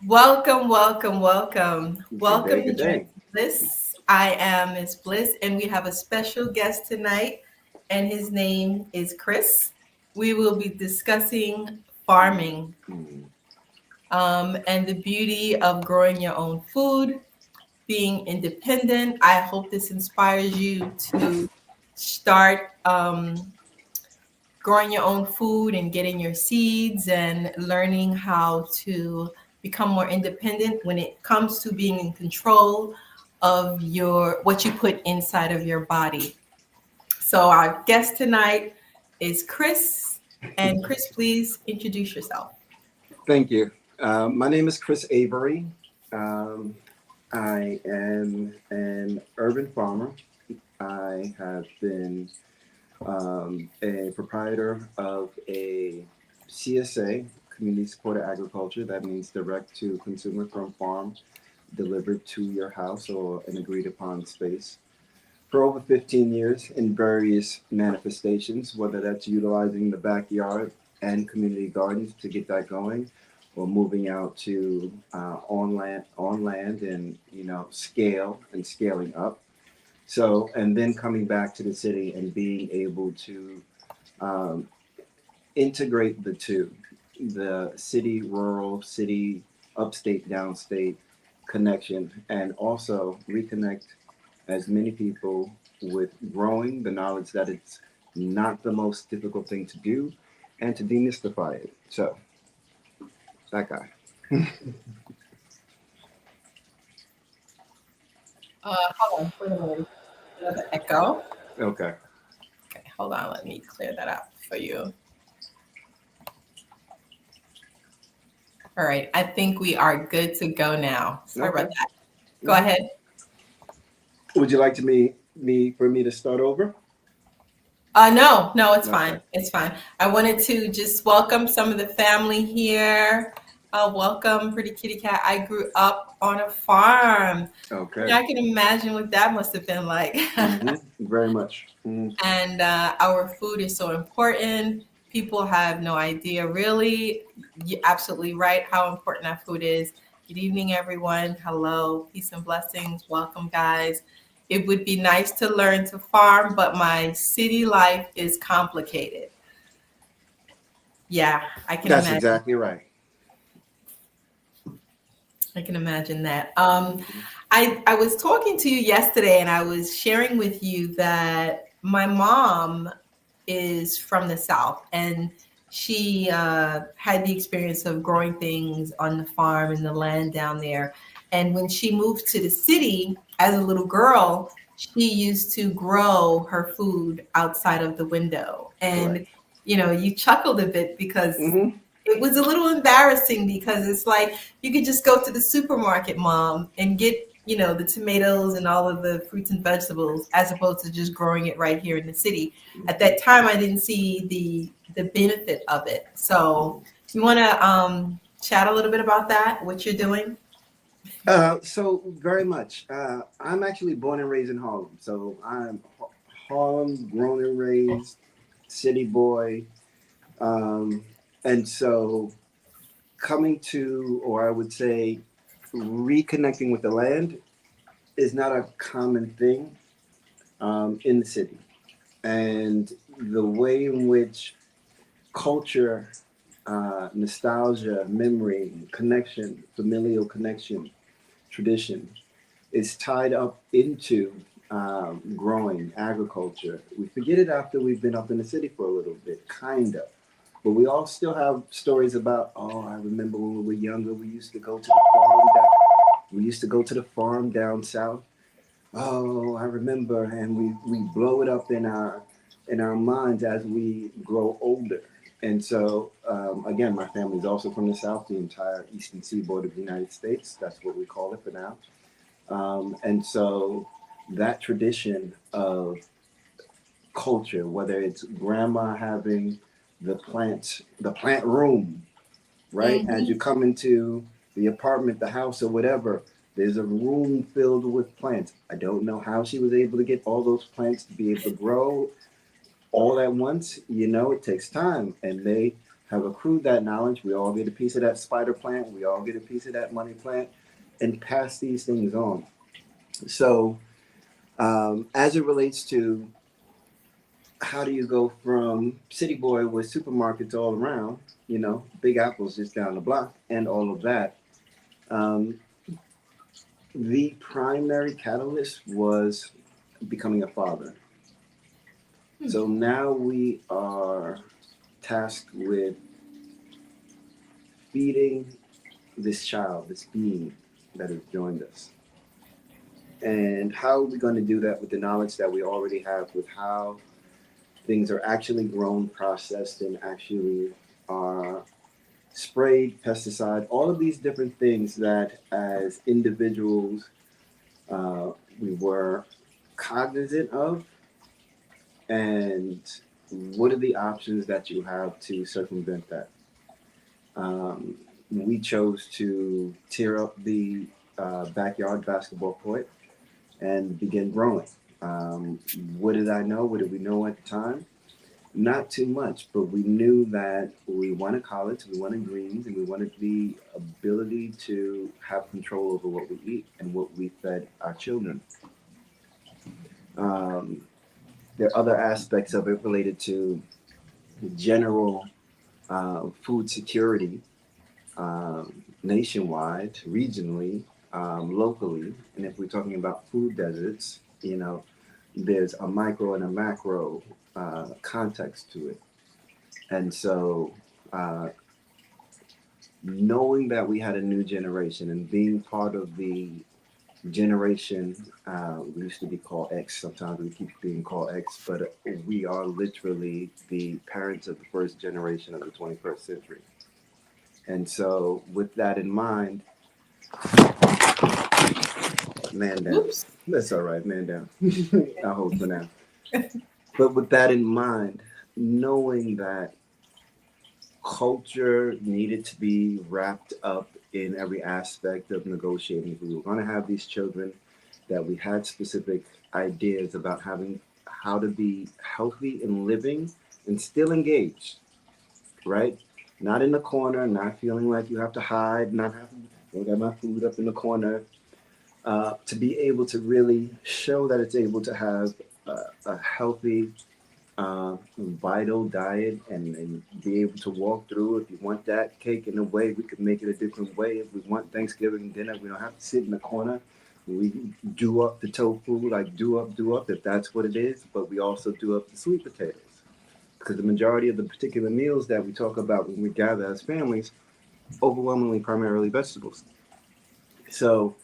Welcome, welcome, welcome. Good day, Welcome to good Journey day. to Bliss. I am Miss Bliss, and we have a special guest tonight, and his name is Chris. We will be discussing farming Mm, and the beauty of growing your own food, being independent. I hope this inspires you to start growing your own food and getting your seeds and learning how to become more independent when it comes to being in control of your what you put inside of your body. So our guest tonight is Chris. And Chris, please introduce yourself. Thank you. My name is Chris Avery. Um, I am an urban farmer. I have been a proprietor of a CSA, Community Supported Agriculture. That means direct to consumer from farm, delivered to your house or an agreed upon space. For over 15 years in various manifestations, whether that's utilizing the backyard and community gardens to get that going, or moving out to on land, and scale and scaling up. So, and then coming back to the city and being able to um, integrate the two, the city, rural, city, upstate, downstate connection, and also reconnect as many people with growing the knowledge that it's not the most difficult thing to do and to demystify it. So, that guy. Hold on, wait a minute. Another echo. Okay. Okay, hold on. Let me clear that up for you. All right, I think we are good to go now. Sorry about Okay. that. Go Mhm. ahead. Would you like to for me to start over? No, no, it's Okay. fine. It's fine. I wanted to just welcome some of the family here. Welcome, Pretty Kitty Cat. I grew up on a farm. Okay. I can imagine what that must have been like. Very much. Mm. And our food is so important. People have no idea, really. You're absolutely right how important our food is. Good evening, everyone. Hello, peace and blessings. Welcome, guys. It would be nice to learn to farm, but my city life is complicated. Yeah, I can That's imagine. exactly right. I can imagine that. Mhm. I was talking to you yesterday, and I was sharing with you that my mom is from the South, and she had the experience of growing things on the farm and the land down there. And when she moved to the city as a little girl, she used to grow her food outside of the window. And, Correct. you chuckled a bit because Hmm. it was a little embarrassing because it's like you could just go to the supermarket, mom, and get, the tomatoes and all of the fruits and vegetables as opposed to just growing it right here in the city. At that time, I didn't see the benefit of it. So, you want to chat a little bit about that, what you're doing? So very much. I'm actually born and raised in Harlem. So I'm Harlem, grown and raised, city boy. Um, and so coming to, or I would say, reconnecting with the land is not a common thing in the city. And the way in which culture, nostalgia, memory, connection, familial connection, tradition is tied up into growing agriculture. We forget it after we've been up in the city for a little bit, kind of. But we all still have stories about, oh, I remember when we were younger, we used to go to the farm down, we used to go to the farm down south. Oh, I remember, and we blow it up in our minds as we grow older. And so, again, my family is also from the South, the entire eastern seaboard of the United States. That's what we call it for now. And so, that tradition of culture, whether it's grandma having the plant room, right? As you Hmm. come into the apartment, the house, or whatever, there's a room filled with plants. I don't know how she was able to get all those plants to be able to grow all at once. It takes time, and they have accrued that knowledge. We all get a piece of that spider plant. We all get a piece of that money plant, and pass these things on. So, as it relates to how do you go from city boy with supermarkets all around, big apples just down the block, and all of that, um, the primary catalyst was becoming a father. So now we are tasked with feeding this child, this being that has joined us. And how are we going to do that with the knowledge that we already have with how things are actually grown, processed, and actually are sprayed, pesticide, all of these different things that as individuals we were cognizant of, and what are the options that you have to circumvent that? We chose to tear up the backyard basketball court and begin growing. What did I know? What did we know at the time? Not too much, but we knew that we wanted college, we wanted greens, and we wanted the ability to have control over what we eat and what we fed our children. Um, there are other aspects of it related to general food security, nationwide, regionally, locally. And if we're talking about food deserts, there's a micro and a macro context to it. And so, knowing that we had a new generation and being part of the generation, we used to be called X. Sometimes we keep being called X, but we are literally the parents of the first generation of the 21st century. And so, with that in mind, man down. Oops. That's all right, man down. I'll hold for now. But with that in mind, knowing that culture needed to be wrapped up in every aspect of negotiating. If we were going to have these children, that we had specific ideas about having how to be healthy and living and still engaged, right? Not in the corner, not feeling like you have to hide, not having, I got my food up in the corner, to be able to really show that it's able to have a healthy, vital diet and be able to walk through. If you want that cake in a way, we could make it a different way. If we want Thanksgiving dinner, we don't have to sit in the corner. We do up the tofu, like do up, if that's what it is. But we also do up the sweet potatoes. Because the majority of the particular meals that we talk about when we gather as families, overwhelmingly primarily vegetables. So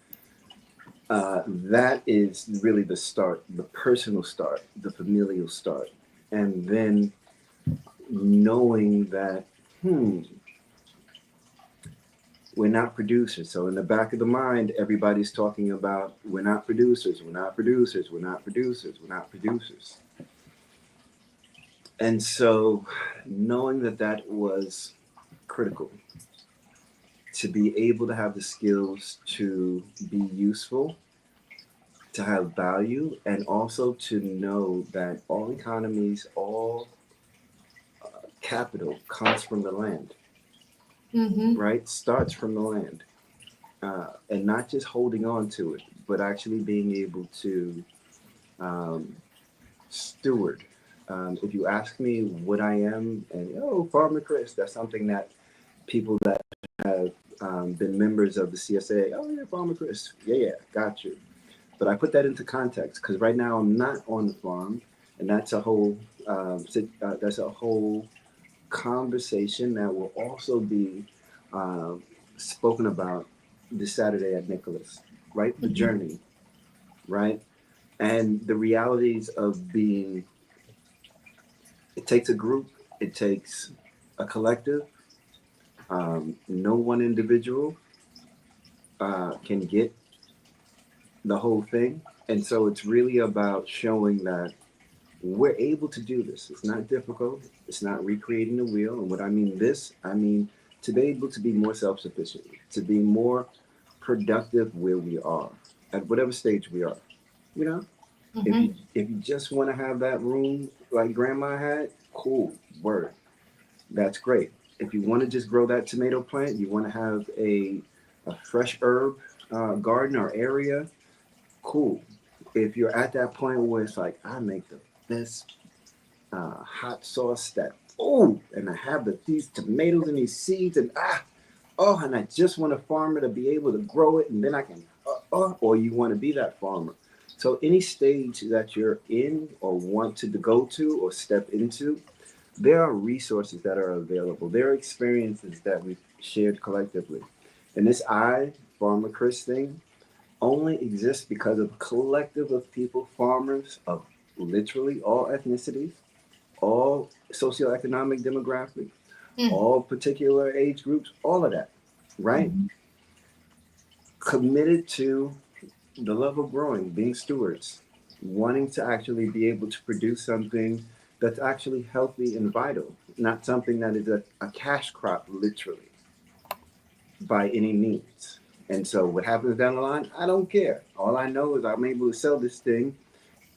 that is really the start, the personal start, the familial start. And then knowing that, we're not producers. So in the back of the mind, everybody's talking about we're not producers, we're not producers, we're not producers, we're not producers. And so knowing that that was critical to be able to have the skills to be useful, to have value, and also to know that all economies, all capital comes from the land, right? Starts from the land. And not just holding on to it, but actually being able to steward. If you ask me what I am, and Farmer Chris, that's something that people that have been members of the CSA, Farmer Chris, got you. But I put that into context because right now I'm not on the farm, and that's a whole conversation that will also be spoken about this Saturday at Nicholas, right? The journey, right? And the realities of being, it takes a group, it takes a collective. No one individual can get the whole thing. And so it's really about showing that we're able to do this. It's not difficult. It's not recreating the wheel. And what I mean to be able to be more self-sufficient, to be more productive where we are, at whatever stage we are. If you just want to have that room like grandma had, cool, word. That's great. If you want to just grow that tomato plant, you want to have a fresh herb garden or area, cool. If you're at that point where it's like, I make the best hot sauce that, oh, and I have these tomatoes and these seeds, and and I just want a farmer to be able to grow it, and then I can, or you want to be that farmer. So any stage that you're in or want to go to or step into, there are resources that are available. There are experiences that we've shared collectively. And this Farmer Chris thing, only exists because of a collective of people, farmers of literally all ethnicities, all socioeconomic demographics, Mm. all particular age groups, all of that, right? Committed to the love of growing, being stewards, wanting to actually be able to produce something that's actually healthy and vital, not something that is a cash crop, literally, by any means. And so what happens down the line, I don't care. All I know is I'm able to sell this thing,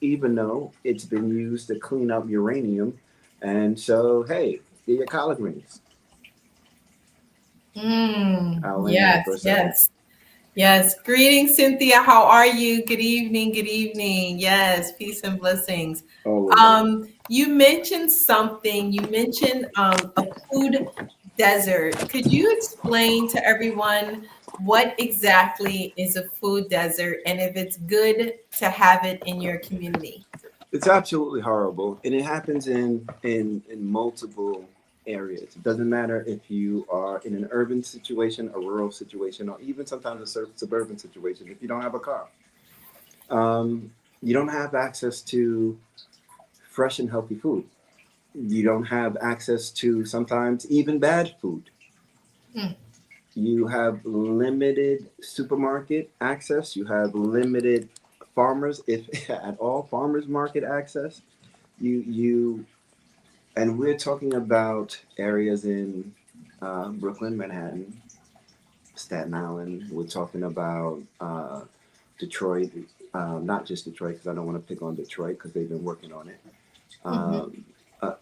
even though it's been used to clean up uranium. And so, hey, get your collard greens. I'll end there for a Yes, second. yes. Yes. Greetings, Cynthia. How are you? Good evening. Good evening. Yes. Peace and blessings. Always. You mentioned something. You mentioned a food desert. Could you explain to everyone what exactly is a food desert and if it's good to have it in your community? It's absolutely horrible, and it happens in multiple areas. It doesn't matter if you are in an urban situation, a rural situation, or even sometimes a suburban situation. If you don't have a car, you don't have access to fresh and healthy food. You don't have access to sometimes even bad food. Hmm. You have limited supermarket access. You have limited farmers, if at all, farmers market access. You and we're talking about areas in Brooklyn, Manhattan, Staten Island. We're talking about Detroit, not just Detroit, because I don't want to pick on Detroit because they've been working on it. Hmm. Um,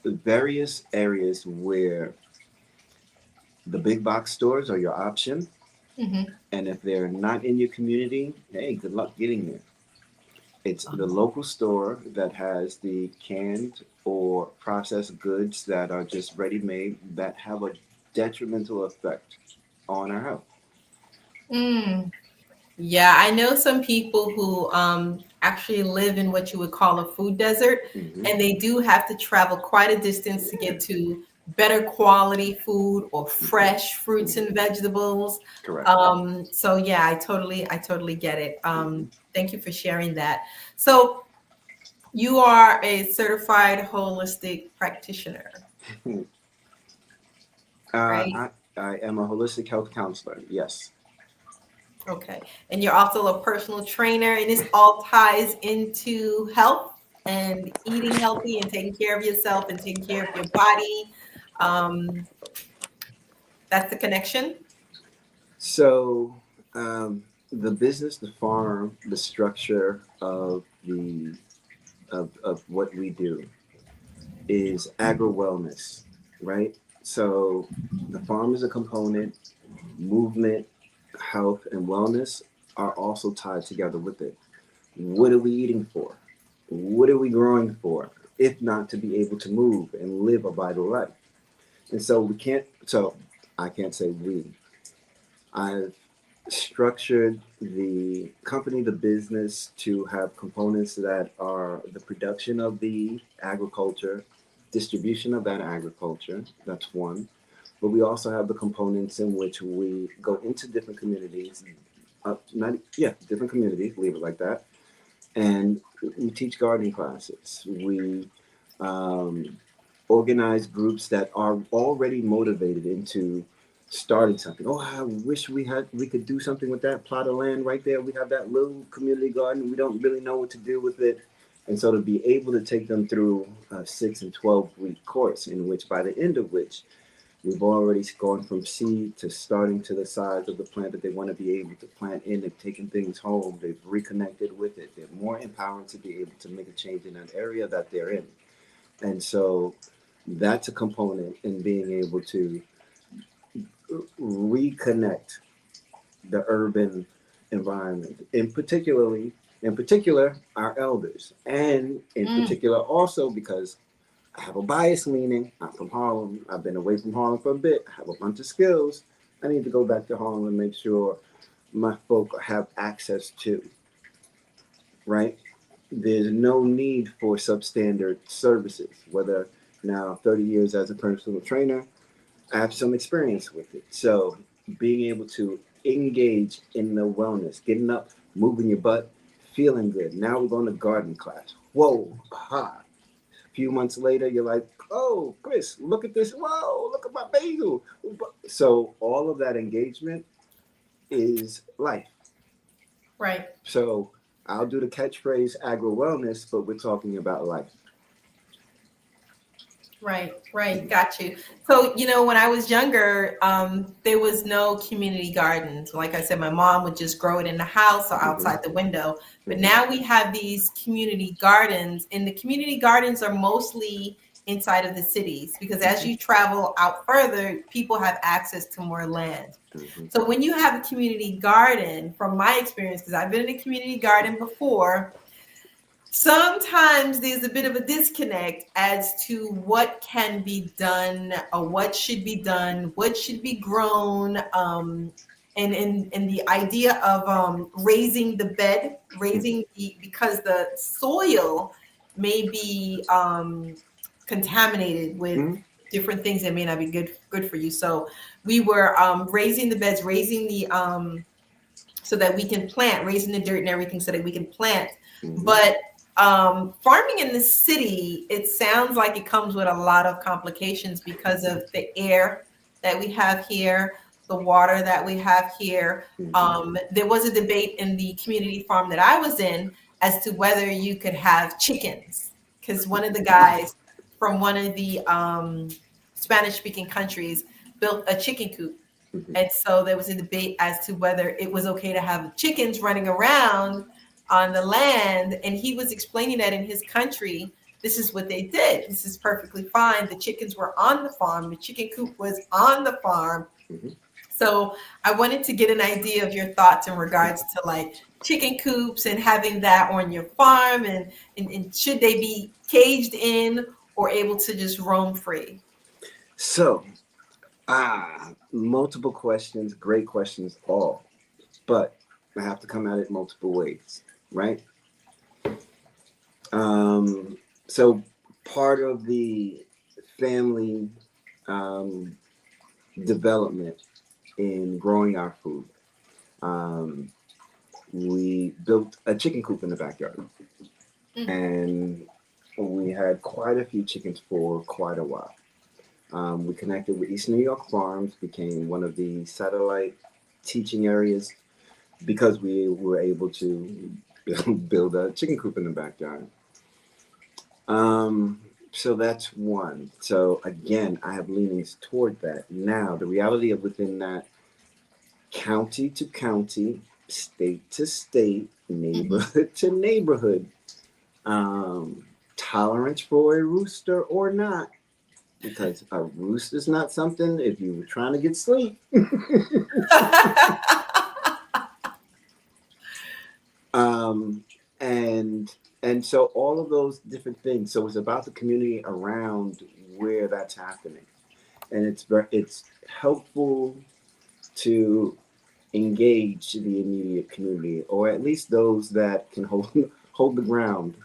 Various areas where the big box stores are your option. Hmm. And if they're not in your community, hey, good luck getting there. It's the local store that has the canned or processed goods that are just ready made that have a detrimental effect on our health. Mm. Yeah, I know some people who actually live in what you would call a food desert, Hmm. and they do have to travel quite a distance to get to better quality food or fresh fruits and vegetables. Correct. So yeah, I totally get it. Thank you for sharing that. So you are a certified holistic practitioner, uh, right? I am a holistic health counselor. Yes. Okay. And you're also a personal trainer, and this all ties into health and eating healthy and taking care of yourself and taking care of your body. Um, that's the connection. So the business, the farm, the structure of of what we do is agro wellness, right? So the farm is a component, movement, health, and wellness are also tied together with it. What are we eating for? What are we growing for? If not to be able to move and live a vital life. And so I can't say we. I've structured the company, the business to have components that are the production of the agriculture, distribution of that agriculture. That's one. But we also have the components in which we go into different communities, not yeah, different communities, leave it like that, and we teach gardening classes. We um, organize groups that are already motivated into starting something. Oh, I wish we could do something with that plot of land right there. We have that little community garden. We don't really know what to do with it. And so to be able to take them through a 6 and 12 week course, in which by the end of which we've already gone from seed to starting to the size of the plant that they want to be able to plant in. They've taken things home. They've reconnected with it. They're more empowered to be able to make a change in that area that they're in. And so that's a component in being able to reconnect the urban environment, in particular, our elders, and in Mm, particular also because I have a bias leaning. I'm from Harlem. I've been away from Harlem for a bit. I have a bunch of skills. I need to go back to Harlem and make sure my folk have access to, right? There's no need for substandard services. Whether now 30 years as a personal trainer, I have some experience with it. So being able to engage in the wellness, getting up, moving your butt, feeling good. Now we're going to garden class. Whoa, aha. A few months later, you're like, oh, Chris, look at this. Whoa, look at my basil. So all of that engagement is life. right. So I'll do the catchphrase agro wellness, but we're talking about life. Right, right, got you. So, when I was younger, there was no community gardens. Like I said, my mom would just grow it in the house or Mm-hmm. outside the window. But Mm-hmm. now we have these community gardens, and the community gardens are mostly inside of the cities because as Mm-hmm. you travel out further, people have access to more land. Mm-hmm. So when you have a community garden, from my experience, because I've been in a community garden before, sometimes there's a bit of a disconnect as to what can be done or what should be done, what should be grown, and the idea of raising the bed, because the soil may be contaminated with Mm-hmm. different things that may not be good for you. So we were raising the beds, raising the so that we can plant, raising the dirt and everything so that we can plant. Mm-hmm. But farming in the city, it sounds like it comes with a lot of complications because of the air that we have here, the water that we have here. Mm-hmm. There was a debate in the community farm that I was in as to whether you could have chickens, because one of the guys from one of the Spanish speaking countries built a chicken coop. Mm-hmm. And so there was a debate as to whether it was okay to have chickens running around on the land. And he was explaining that in his country, this is what they did. This is perfectly fine. The chickens were on the farm, the chicken coop was on the farm. Mm-hmm. So I wanted to get an idea of your thoughts in regards to like chicken coops and having that on your farm, and should they be caged in or able to just roam free? So, multiple questions, great questions, all. But I have to come at it multiple ways, right? So part of the family development in growing our food, we built a chicken coop in the backyard, Mhm. and we had quite a few chickens for quite a while. We connected with East New York Farms, became one of the satellite teaching areas because we were able to build a chicken coop in the backyard. So that's one. So again, I have leanings toward that. Now, the reality of within that, county to county, state to state, neighborhood to neighborhood, tolerance for a rooster or not, because a rooster is not something if you were trying to get sleep. And so all of those different things. So it's about the community around where that's happening, and it's helpful to engage the immediate community, or at least those that can hold the ground,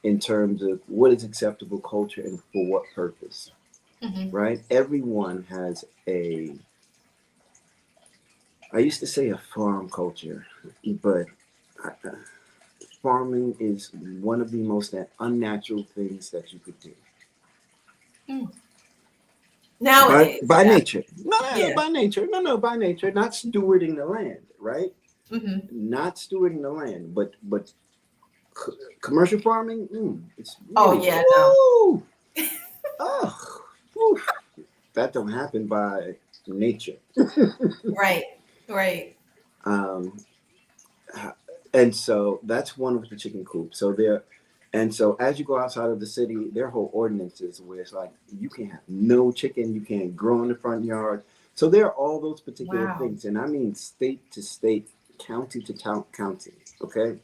in terms of what is acceptable culture and for what purpose. Mhm. Right? Everyone has I used to say a farm culture, but farming is one of the most unnatural things that you could do. Nowadays, By yeah. nature. No, Yeah. by nature. No, by nature. Not stewarding the land, right? Hmm. Not stewarding the land, but commercial farming, it's Oh really, yeah, no. woo, oh, whew, that don't happen by nature. Right, right. Um, and so that's one with the chicken coop. And so as you go outside of the city, there are whole ordinances where it's like you can't have no chicken, you can't grow in the front yard. So there are all those particular Wow. things, and I mean state to state, county to county. Okay,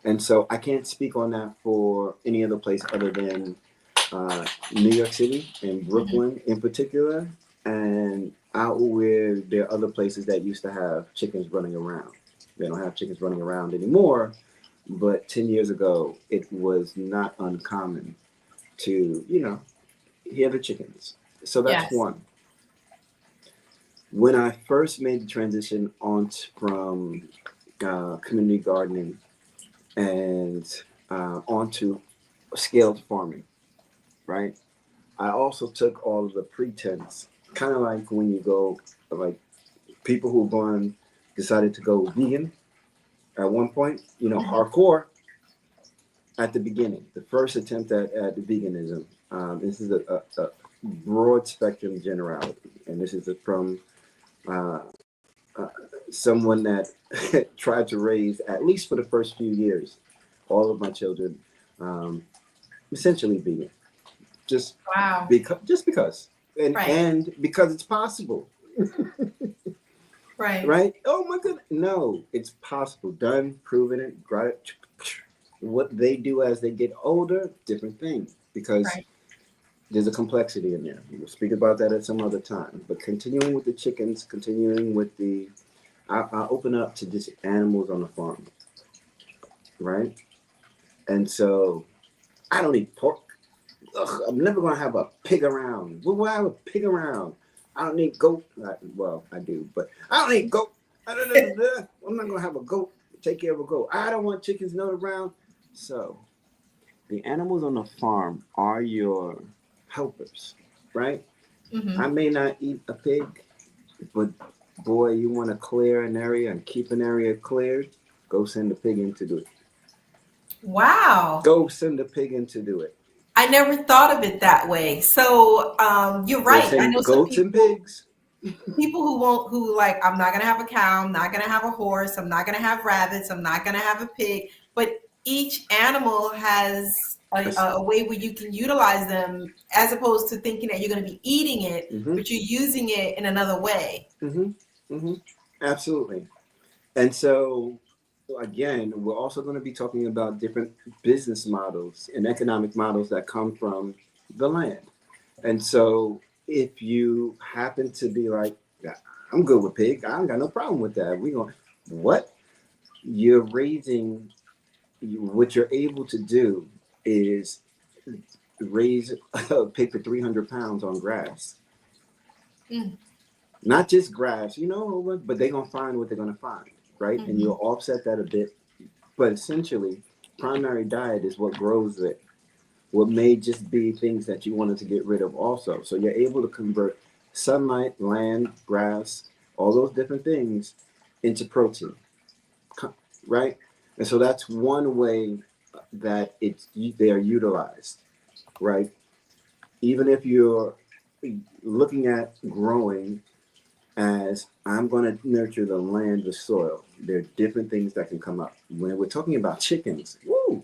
and so I can't speak on that for any other place other than New York City and Mhm. Brooklyn in particular, and out where there are other places that used to have chickens running around. They don't have chickens running around anymore, but 10 years ago, it was not uncommon to, hear the chickens. So that's Yes. one. When I first made the transition from community gardening and onto scaled farming, right? I also took all of the pretense, kind of like when you go, like people who gone decided to go vegan at one point, Mhm. hardcore at the beginning, the first attempt at veganism. This is a broad spectrum generality, and this is from uh, uh, someone that tried to raise, at least for the first few years, all of my children um, essentially vegan, just Wow. because, and Right. and because it's possible. Right. Right? Oh my goodness. No, it's possible. Done, proven it. What they do as they get older, different thing. Because Right. there's a complexity in there. We'll speak about that at some other time. But continuing with the chickens, continuing with I open up to just animals on the farm, right? And so I don't eat pork. Ugh, I'm never gonna have a pig around. What would I have a pig around? I don't need goat. Well, I do, but I don't need goat. I'm not gonna have a goat. Take care of a goat. I don't want chickens not around. So the animals on the farm are your helpers, right? I Mhm. may not eat a pig, but boy, you want to clear an area and keep an area cleared. Go send a pig in to do it. Wow. Go send a pig in to do it. I never thought of it that way. So you're Go right. I send know some goats and pigs. people who won't who like, I'm not gonna have a cow, I'm not gonna have a horse, I'm not gonna have rabbits, I'm not gonna have a pig. But each animal has a way where you can utilize them, as opposed to thinking that you're gonna be eating it, Mm-hmm. but you're using it in another way. Mm-hmm. Mm-hmm. Absolutely. And so, again, we're also going to be talking about different business models and economic models that come from the land. And so, if you happen to be like, "Yeah, I'm good with pig, I ain't got no problem with that. We going, what? You're raising, what you're able to do is raise a pig for 300 pounds on grass. Mm, Not just grass, but they're going to find what they're going to find, right? And mhm. you'll offset that a bit. But essentially, primary diet is what grows it. What may just be things that you wanted to get rid of also. So you're able to convert sunlight, land, grass, all those different things into protein, right? And so that's one way that they are utilized, right? Even if you're looking at growing as I'm going to nurture the land, the soil, there are different things that can come up. When we're talking about chickens, woo,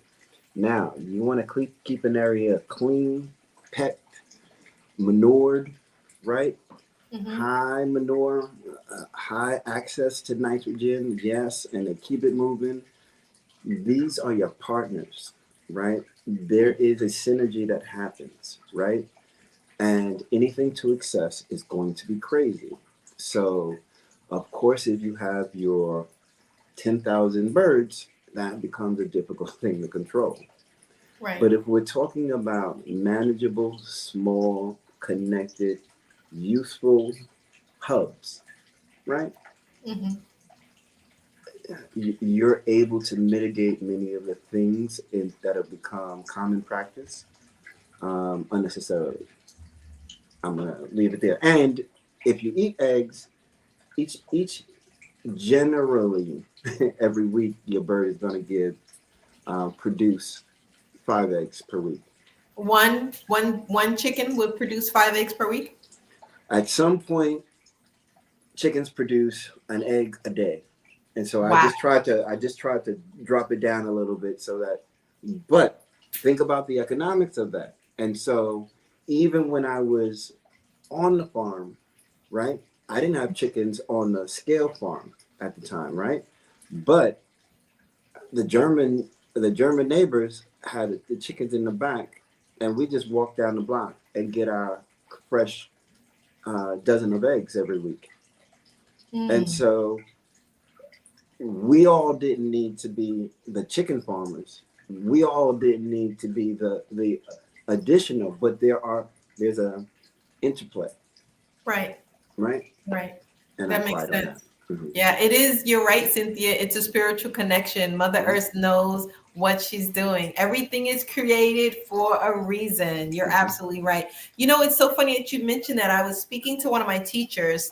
now you want to keep an area clean, pet, manured, right? Mhm. High manure, high access to nitrogen, yes, and to keep it moving. These are your partners, right? There is a synergy that happens, right? And anything to excess is going to be crazy. So, of course, if you have your 10,000 birds, that becomes a difficult thing to control. Right. But if we're talking about manageable, small, connected, useful hubs, right? Mhm. You're able to mitigate many of the things that have become common practice unnecessarily. I'm gonna leave it there. And if you eat eggs, each generally every week your bird is gonna produce 5 eggs per week. One chicken would produce 5 eggs per week. At some point, chickens produce an egg a day, and so I Wow. just tried to drop it down a little bit so that. But think about the economics of that. And so even when I was on the farm, right? I didn't have chickens on the scale farm at the time, right? But the German neighbors had the chickens in the back, and we just walk down the block and get our fresh dozen of eggs every week. And Mm, so we all didn't need to be the chicken farmers. We all didn't need to be the additional, but there's a interplay, right, right? right. And I That makes applied on that. sense. Mhm. Yeah, it is. You're right, Cynthia. It's a spiritual connection. Mother Mhm. Earth knows what she's doing. Everything is created for a reason. You're Mhm. absolutely right. You know, it's so funny that you mentioned that. I was speaking to one of my teachers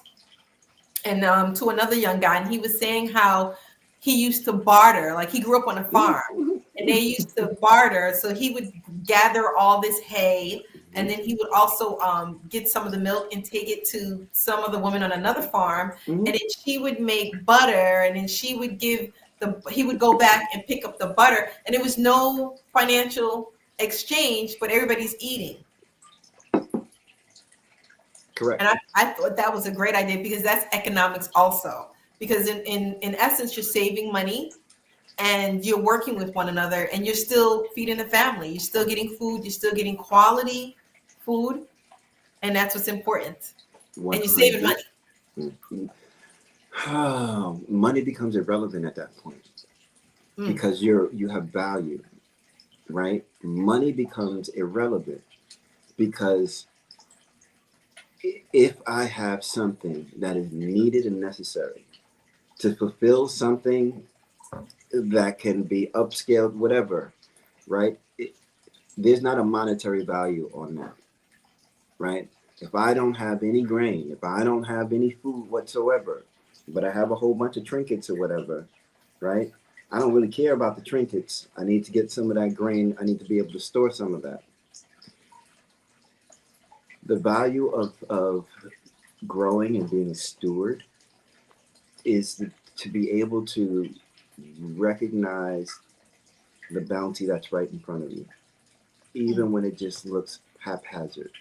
and to another young guy, and he was saying how he used to barter. Like he grew up on a farm, Mhm. and they used to barter. So he would gather all this hay, and then he would also get some of the milk and take it to some of the women on another farm, Mhm. and then she would make butter, and then she would give he would go back and pick up the butter, and there was no financial exchange, but everybody's eating. And Correct. I thought that was a great idea because that's economics also. Because in essence, you're saving money and you're working with one another and you're still feeding the family. You're still getting food, you're still getting quality food, and that's what's important. And you're saving 100. money. Mhm. Money becomes irrelevant at that point Mm, because you have value, right? Money becomes irrelevant because if I have something that is needed and necessary to fulfill something that can be upscaled, whatever, right? There's not a monetary value on that, right? If I don't have any grain, if I don't have any food whatsoever, but I have a whole bunch of trinkets or whatever, right? I don't really care about the trinkets. I need to get some of that grain. I need to be able to store some of that. The value of growing and being a steward is to be able to recognize the bounty that's right in front of you, mm, even when it just looks haphazard.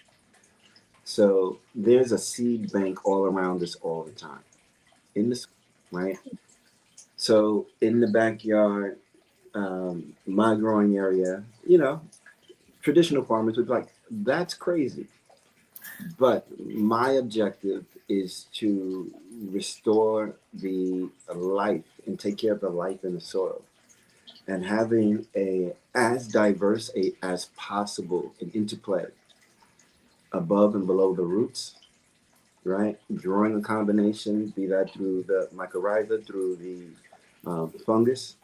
So there's a seed bank all around us all the time in the right. So in the backyard, my growing area, traditional farmers would be like, that's crazy. But my objective is to restore the life and take care of the life in the soil and having a as diverse as possible an interplay above and below the roots, right? Drawing a combination, be that through the mycorrhiza, through the fungus,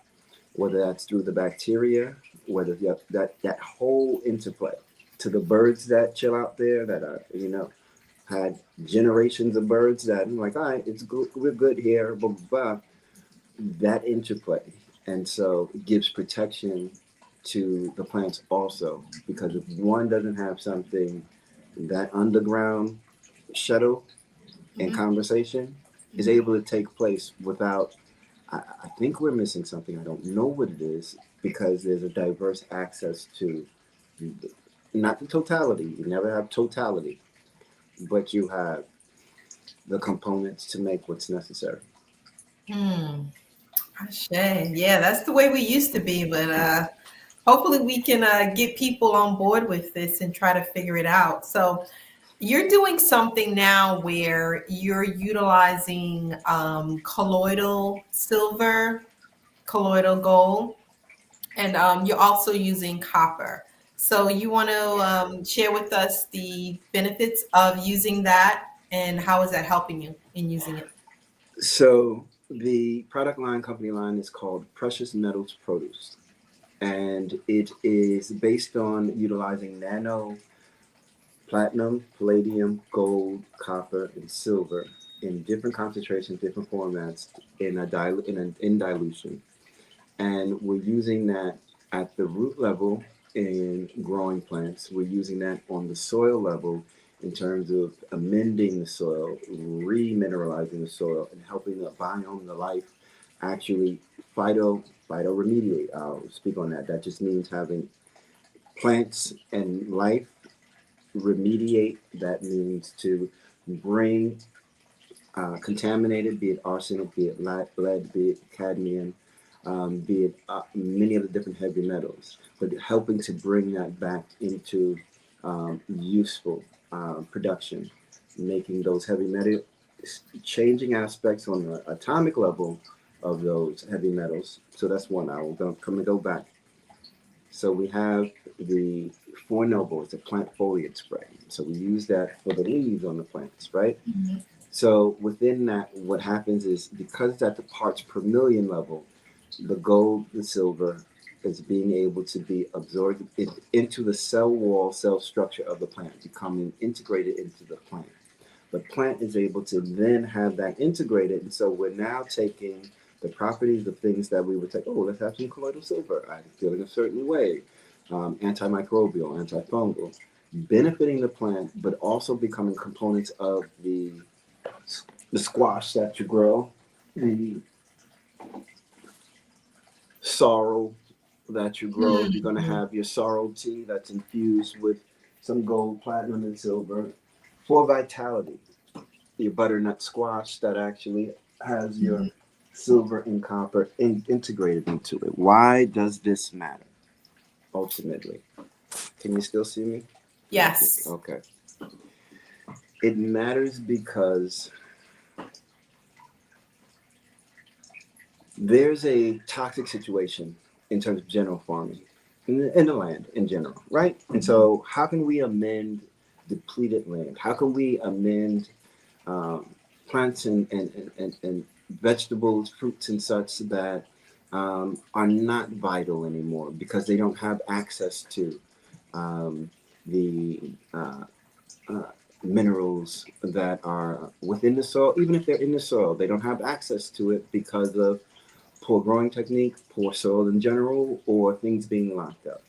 whether that's through the bacteria, whether you have that whole interplay to the birds that chill out there that are, had generations of birds that I'm like, all right, it's good, we're good here, blah, blah, blah. That interplay. And so it gives protection to the plants also, because if one doesn't have something, that underground shuttle and mhm, conversation is mhm. able to take place without, I think we're missing something. I don't know what it is because there's a diverse access to not the totality. You never have totality, but you have the components to make what's necessary. Mm. Ashe. Yeah, that's the way we used to be, but hopefully we can get people on board with this and try to figure it out. So you're doing something now where you're utilizing colloidal silver, colloidal gold, and you're also using copper. So you want to share with us the benefits of using that and how is that helping you in using it? So the product line, company line is called Precious Metals Produce, and it is based on utilizing nano platinum, palladium, gold, copper, and silver in different concentrations, different formats in dilution, and we're using that at the root level in growing plants. We're using that on the soil level in terms of amending the soil, remineralizing the soil, and helping the biome, the life, actually phytoremediate. I'll speak on that. That just means having plants and life remediate. That means to bring contaminated, be it arsenic, be it lead, be it cadmium, be it many of the different heavy metals, but helping to bring that back into useful production, making those heavy metal, changing aspects on the atomic level of those heavy metals. So that's one. I will go back. So we have the Four Noble, it's a plant foliage spray. So we use that for the leaves on the plants, right? Mm-hmm. So within that, what happens is because it's at the parts per million level, the gold, the silver is being able to be absorbed into the cell wall, cell structure of the plant, becoming integrated into the plant. The plant is able to then have that integrated. And so we're now taking the properties of things that we would take, oh, let's have some colloidal silver. I'm feeling a certain way. Antimicrobial, antifungal, benefiting the plant, but also becoming components of the squash that you grow, the sorrel that you grow. You're going to have your sorrel tea that's infused with some gold, platinum, and silver for vitality. Your butternut squash that actually has your silver and copper integrated into it. Why does this matter? Ultimately, can you still see me? Yes. Okay. It matters because there's a toxic situation in terms of general farming in the land in general, right? And so how can we amend depleted land? How can we amend plants and vegetables, fruits and such that are not vital anymore because they don't have access to the minerals that are within the soil. Even if they're in the soil, they don't have access to it because of poor growing technique, poor soil in general, or things being locked up.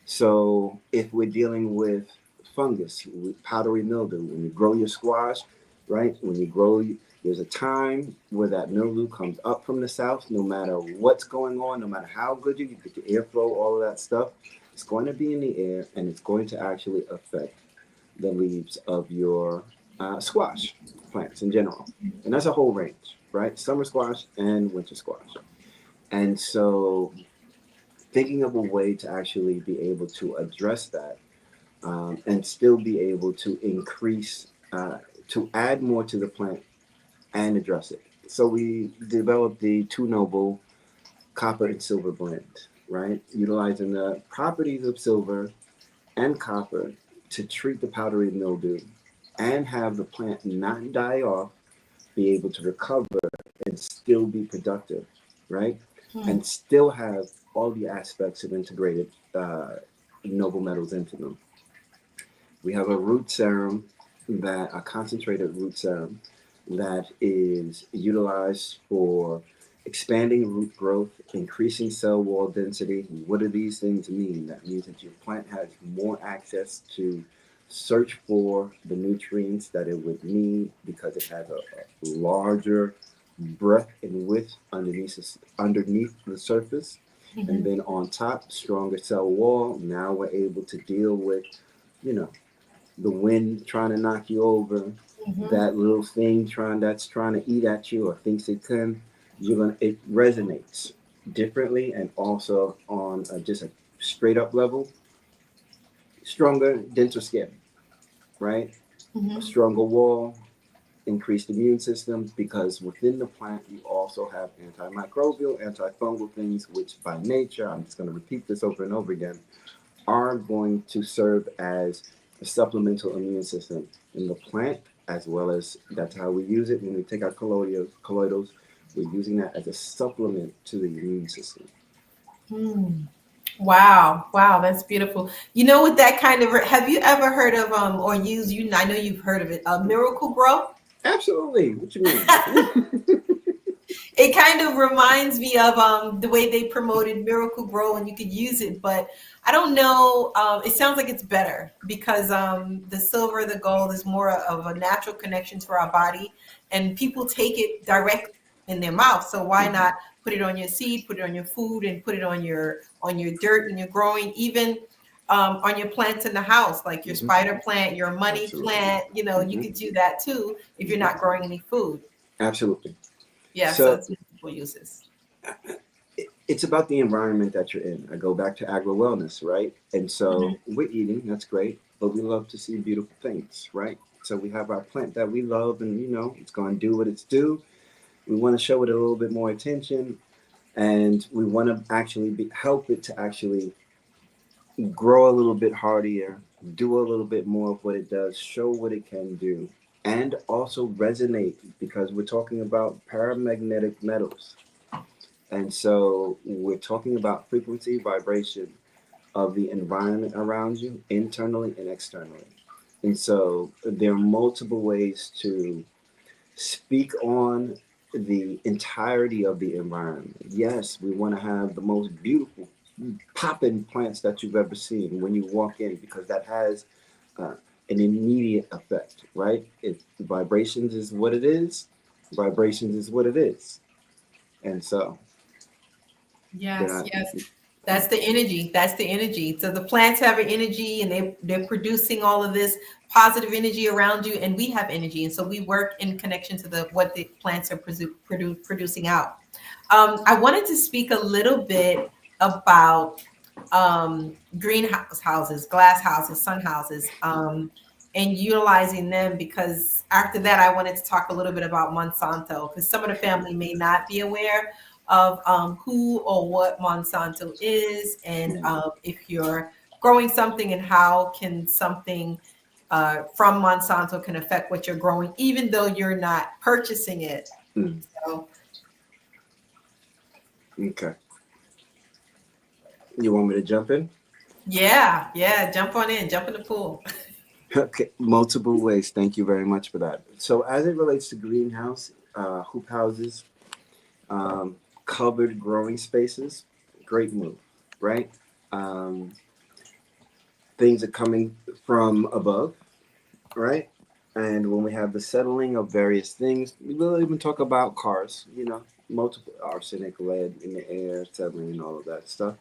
So if we're dealing with fungus, with powdery mildew, when you grow your squash, right? When you grow, there's a time where that mildew comes up from the south, no matter what's going on, no matter how good you get your airflow, all of that stuff, it's going to be in the air and it's going to actually affect the leaves of your squash plants in general. And that's a whole range, right? Summer squash and winter squash. And so thinking of a way to actually be able to address that and still be able to increase, to add more to the plant and address it. So we developed the Two Noble copper and silver blend, right? Utilizing the properties of silver and copper to treat the powdery mildew and have the plant not die off, be able to recover and still be productive, right? And still have all the aspects of integrated noble metals into them. We have a root serum a concentrated root serum that is utilized for expanding root growth, increasing cell wall density. What do these things mean? That means that your plant has more access to search for the nutrients that it would need because it has a larger breadth and width underneath the surface. Mm-hmm. And then on top, stronger cell wall. Now we're able to deal with, the wind trying to knock you over, that little thing that's trying to eat at you or thinks it can. It resonates differently and also on just a straight up level. Stronger, denser skin, right? A stronger wall, increased immune system, because within the plant you also have antimicrobial, antifungal things, which by nature, I'm just going to repeat this over and over again, are going to serve as a supplemental immune system in the plant, as well as that's how we use it when we take our colloidals. We're using that as a supplement to the immune system. Wow, that's beautiful. With that kind of, have you ever heard of or used? I know you've heard of it. Miracle-Gro. Absolutely. What you mean? It kind of reminds me of the way they promoted Miracle-Gro, and you could use it, but I don't know. It sounds like it's better because the silver, the gold is more of a natural connection to our body, and people take it direct in their mouth. So why not put it on your seed, put it on your food, and put it on your dirt when you're growing? Even on your plants in the house, like your spider plant, your money Absolutely. plant. You know, you could do that too if you're not growing any food. Absolutely. Yeah, so So it's multiple uses. it's about the environment that you're in. I go back to agro wellness, right? And so we're eating, that's great, but we love to see beautiful things, right? So we have our plant that we love, and it's going to do what it's due. We want to show it a little bit more attention, and we want to actually help it to actually grow a little bit hardier, do a little bit more of what it does, show what it can do, and also resonate, because we're talking about paramagnetic metals. And so we're talking about frequency, vibration of the environment around you, internally and externally. And so there are multiple ways to speak on the entirety of the environment. Yes, we want to have the most beautiful popping plants that you've ever seen when you walk in, because that has uh, an immediate effect, right? If vibrations is what it is, vibrations is what it is. And so Yes, then yes. That's the energy. That's the energy. So the plants have an energy, and they're producing all of this positive energy around you, and we have energy. And so we work in connection to the what the plants are producing out. I wanted to speak a little bit about greenhouse houses, glass houses, sun houses, and utilizing them, because after that, I wanted to talk a little bit about Monsanto, because some of the family may not be aware of who or what Monsanto is, and if you're growing something, and how can something from Monsanto can affect what you're growing, even though you're not purchasing it. So, okay. You want me to jump in? yeah, jump on in, jump in the pool. Okay, multiple ways. Thank you very much for that. So, as it relates to greenhouse, hoop houses, covered growing spaces, great move, right? Um, Things are coming from above, right? And when we have the settling of various things, we'll even talk about cars, multiple arsenic, lead in the air, settling, and all of that stuff.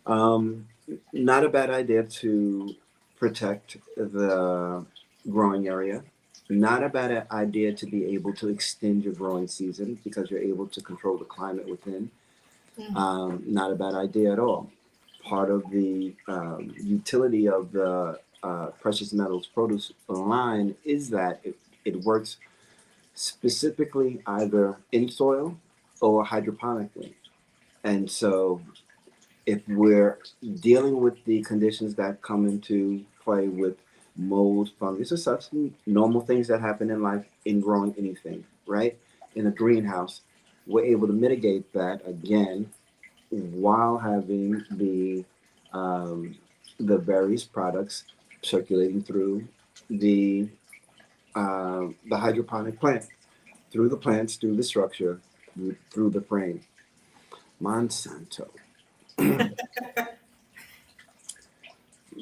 Um, Not a bad idea to protect the growing area. Not a bad idea to be able to extend your growing season, because you're able to control the climate within. Not a bad idea at all. Part of the utility of the precious metals produce line is that it works specifically either in soil or hydroponically. And so if we're dealing with the conditions that come into play with mold, fungus, or such normal things that happen in life in growing anything, right? In a greenhouse, we're able to mitigate that again while having the various products circulating through the the hydroponic plant, through the plants, through the structure, through the frame. Monsanto.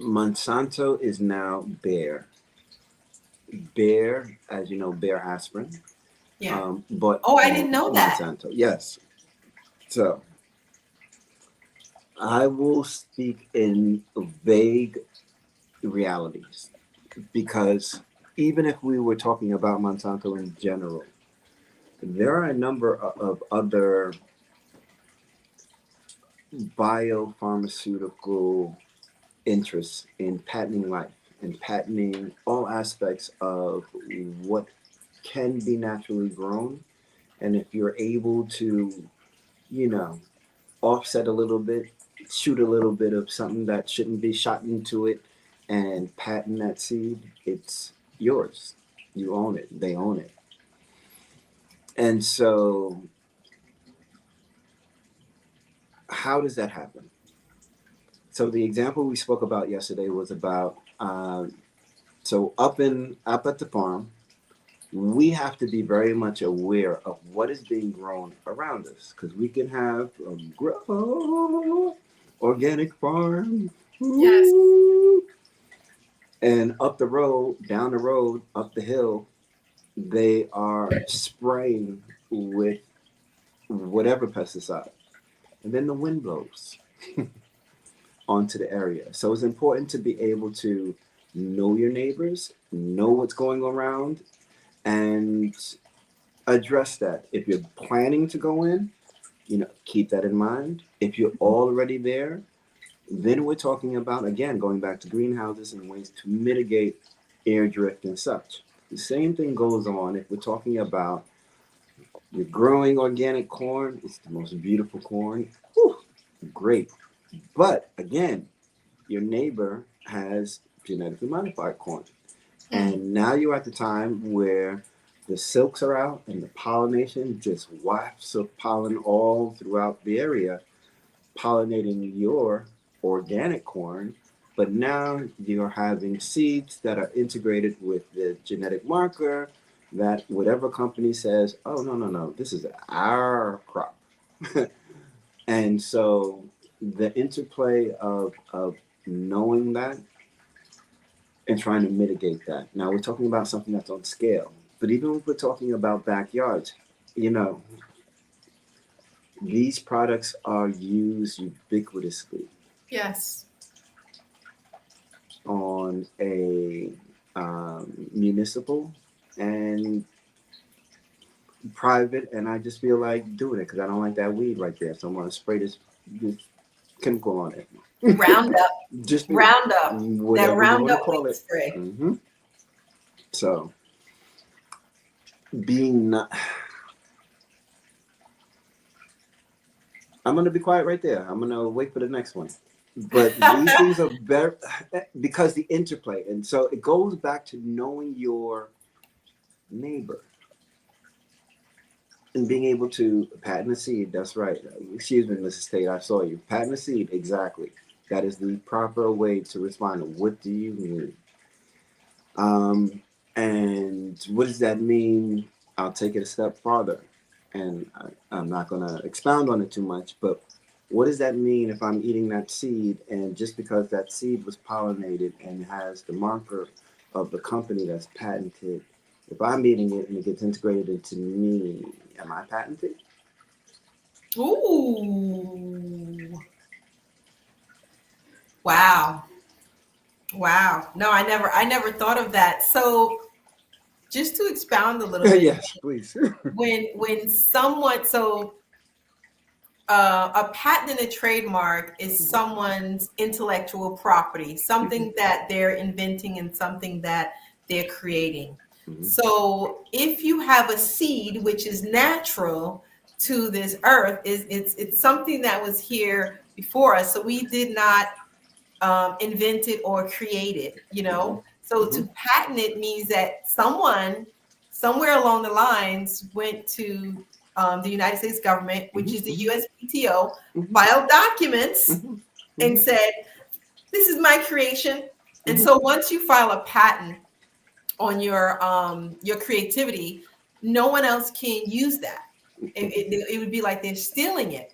Monsanto is now Bayer. Bayer, as you know, Bayer aspirin. Yeah. But Oh, I didn't know that. Monsanto, yes. So I will speak in vague realities, because even if we were talking about Monsanto in general, there are a number of other biopharmaceutical interests in patenting life and patenting all aspects of what can be naturally grown. And if you're able to, you know, offset a little bit, shoot a little bit of something that shouldn't be shot into it, and patent that seed, it's yours. You own it. They own it. And so, how does that happen? So the example we spoke about yesterday was about so up at the farm, we have to be very much aware of what is being grown around us, because we can have a organic farm. Yes. And up the road, down the road, up the hill, they are spraying with whatever pesticide. And then the wind blows onto the area. So it's important to be able to know your neighbors, know what's going around, and address that. If you're planning to go in, keep that in mind. If you're already there, then we're talking about, again, going back to greenhouses and ways to mitigate air drift and such. The same thing goes on if we're talking about you're growing organic corn. It's the most beautiful corn. Whew, great. But again, your neighbor has genetically modified corn. And now you're at the time where the silks are out and the pollination just wafts of pollen all throughout the area, pollinating your organic corn. But now you're having seeds that are integrated with the genetic marker that whatever company says, oh, no, this is our crop. And so the interplay of knowing that and trying to mitigate that. Now we're talking about something that's on scale, but even if we're talking about backyards, these products are used ubiquitously. Yes. On a municipal and private, and I just feel like doing it because I don't like that weed right there. So I'm gonna spray this chemical on it. Roundup. Just Roundup. That Roundup weed spray. Mm-hmm. So being not, I'm gonna be quiet right there. I'm gonna wait for the next one. But these things are better because the interplay, and so it goes back to knowing your neighbor and being able to patent a seed. That's right. Excuse me, Mrs. Tate, I saw you. Patent a seed, exactly. That is the proper way to respond. What do you need? And what does that mean? I'll take it a step farther, and I'm not going to expound on it too much, but what does that mean if I'm eating that seed and just because that seed was pollinated and has the marker of the company that's patented, if I'm eating it and it gets integrated into me, am I patented? Ooh. Wow. No, I never thought of that. So just to expound a little bit. Yes, please. when someone, a patent and a trademark is someone's intellectual property, something that they're inventing and something that they're creating. Mm-hmm. So if you have a seed which is natural to this earth, it's something that was here before us. So we did not invent it or create it, So to patent it means that someone somewhere along the lines went to the United States government, which is the USPTO, filed documents and said, this is my creation. And so once you file a patent on your creativity, no one else can use that. It would be like they're stealing it.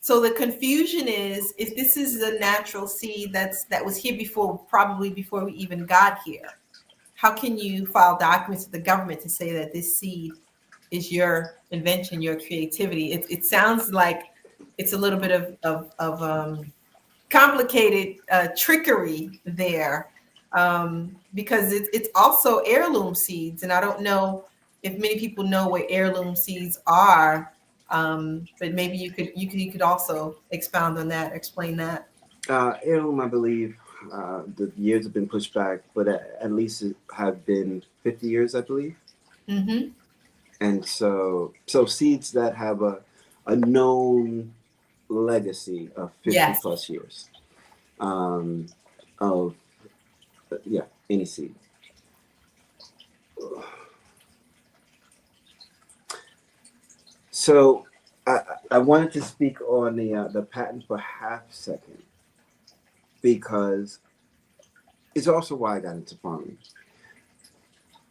So the confusion is, if this is a natural seed that was here before, probably before we even got here, how can you file documents with the government to say that this seed is your invention, your creativity? It sounds like it's a little bit of complicated trickery there, because it's also heirloom seeds, and I don't know if many people know what heirloom seeds are. But maybe you could also expound on that, explain that. Heirloom, I believe, the years have been pushed back, but at least it have been 50 years, I believe. Mm-hmm. And so seeds that have a known legacy of 50 plus years of any seed. So I wanted to speak on the patent for half a second, because it's also why I got into farming.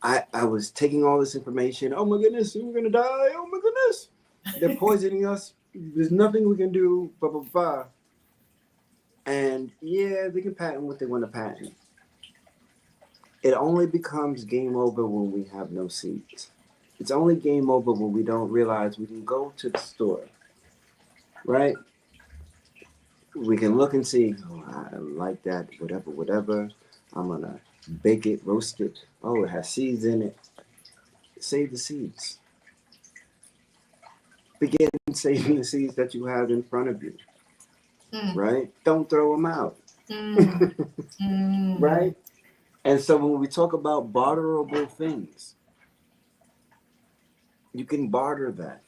I was taking all this information. Oh my goodness, we're gonna die. Oh my goodness, they're poisoning us. There's nothing we can do. Blah blah blah. And they can patent what they want to patent. It only becomes game over when we have no seeds. It's only game over when we don't realize we can go to the store, right? we can look and see, oh, I like that, whatever. I'm gonna bake it, roast it. Oh, it has seeds in it. Save the seeds. Begin saving the seeds that you have in front of you, Mm, right? Don't throw them out, mm, mm. right? And so when we talk about barterable things, you can barter that,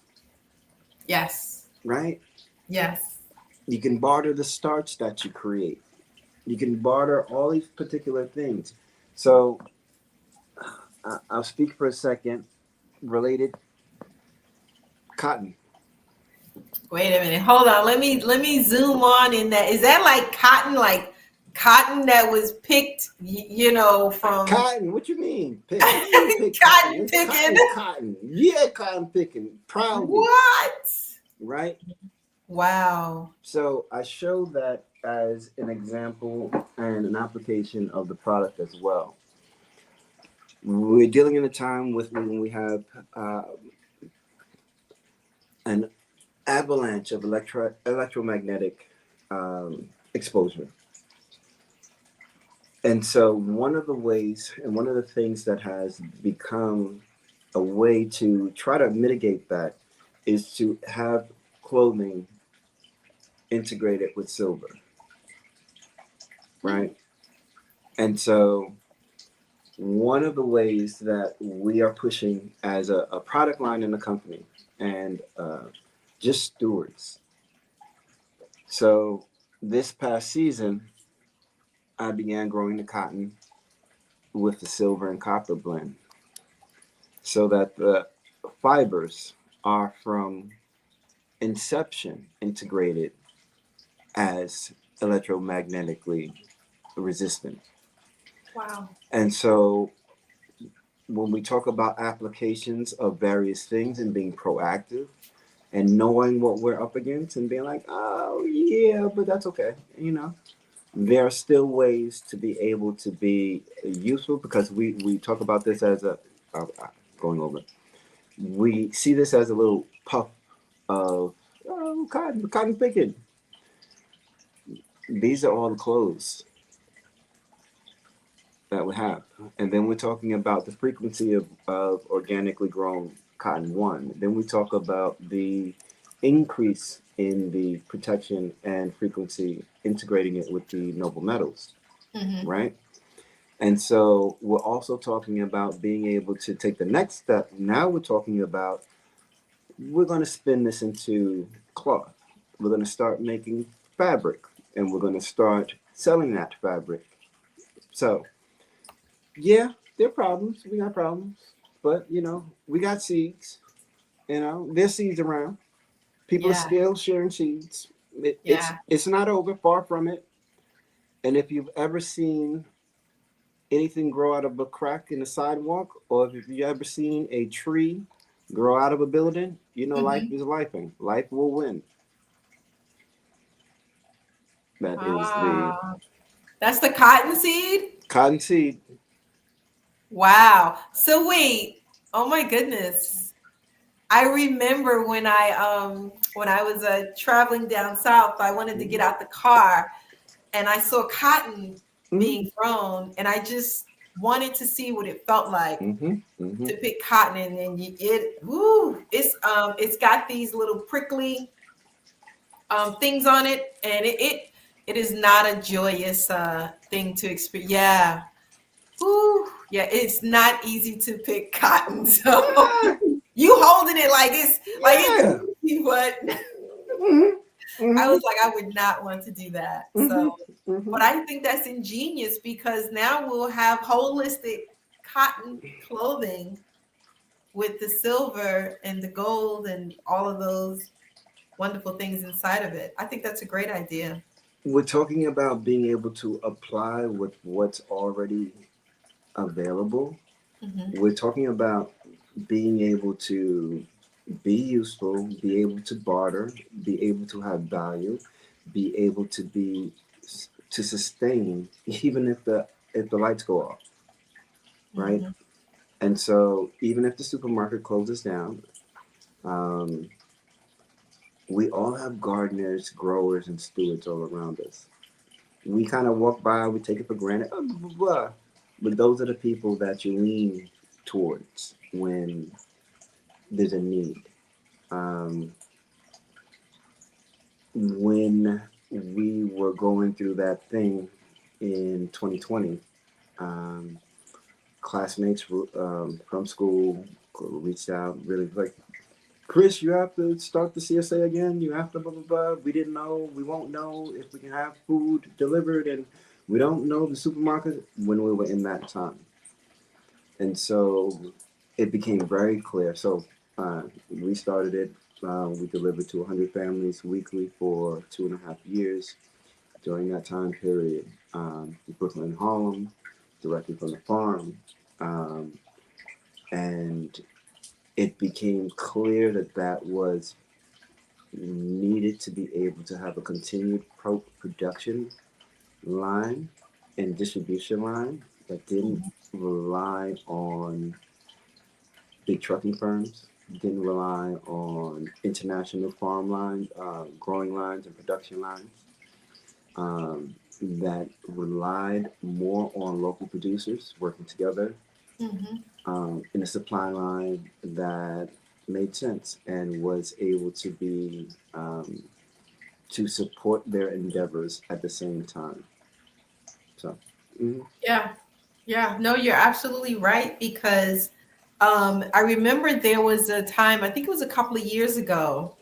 Yes. right? Yes. You can barter the starch that you create. You can barter all these particular things. So I'll speak for a second. Related cotton. Wait a minute. Hold on. Let me zoom on in that. Is that like cotton that was picked, from Cotton. What you mean? Pick? What you mean pick cotton? cotton It's picking? cotton. Cotton. Yeah, cotton picking proudly, What? right? Wow. So I show that as an example and an application of the product as well. We're dealing in a time with when we have an avalanche of electromagnetic exposure. And so, one of the ways and one of the things that has become a way to try to mitigate that is to have clothing integrated with silver, right? And so, one of the ways that we are pushing as a product line in the company and just stewards. So, this past season, I began growing the cotton with the silver and copper blend so that the fibers are from inception integrated as electromagnetically resistant. Wow. And so when we talk about applications of various things and being proactive and knowing what we're up against and being like, oh, yeah, but that's okay, there are still ways to be able to be useful because we talk about this as going over, we see this as a little puff of cotton picking. These are all the clothes that we have. And then we're talking about the frequency of organically grown cotton one. Then we talk about the increase in the protection and frequency, integrating it with the noble metals, Hmm. right? And so we're also talking about being able to take the next step. Now we're talking about we're going to spin this into cloth. We're going to start making fabric and we're going to start selling that fabric. So, yeah, there are problems. We got problems. But, we got seeds. There's seeds around. People are Yeah. still sharing seeds. Yeah. It's not over, far from it. And if you've ever seen anything grow out of a crack in the sidewalk, or if you've ever seen a tree grow out of a building, life Hmm. is lifing. Life will win. That is the Ah, that's the cottonseed? cottonseed. Wow. So wait. Oh my goodness. I remember when I was traveling down south, I wanted to get Mm-hmm. out the car and I saw cotton Mm-hmm. being grown and I just wanted to see what it felt like Mm-hmm. Mm-hmm. to pick cotton, and then it's got these little prickly things on it, and it is not a joyous thing to experience. Yeah. Woo. Yeah, it's not easy to pick cotton. So Yeah. you holding it like it's Yeah. easy, but Mm-hmm. I Mm-hmm. was like, I would not want to do that. Mm-hmm. So, Mm-hmm. but I think that's ingenious because now we'll have holistic cotton clothing with the silver and the gold and all of those wonderful things inside of it. I think that's a great idea. We're talking about being able to apply with what's already available. Hmm. We're talking about being able to be useful, be able to barter, be able to have value, be able to sustain even if the lights go off, right? Hmm. And so even if the supermarket closes down, um, we all have gardeners, growers, and stewards all around us. We kind of walk by, we take it for granted, blah, blah, blah. But those are the people that you lean towards when there's a need. Um, when we were going through that thing in 2020, um, classmates from school reached out, really like, Chris, you have to start the CSA again. You have to blah blah blah. We didn't know. We won't know if we can have food delivered, and we don't know the supermarket when we were in that time. And so it became very clear. So we started it. We delivered to 100 families weekly for 2.5 years. During that time period, Brooklyn and Harlem, directly from the farm, um, and it became clear that that was needed to be able to have a continued production line and distribution line that didn't rely on big trucking firms, didn't rely on international farm lines, growing lines, and production lines, that relied more on local producers working together Mhm. in a supply line that made sense and was able to be to support their endeavors at the same time. So, mhm. Yeah. Yeah. No, you're absolutely right because I remember there was a time, I think it was a couple of years ago,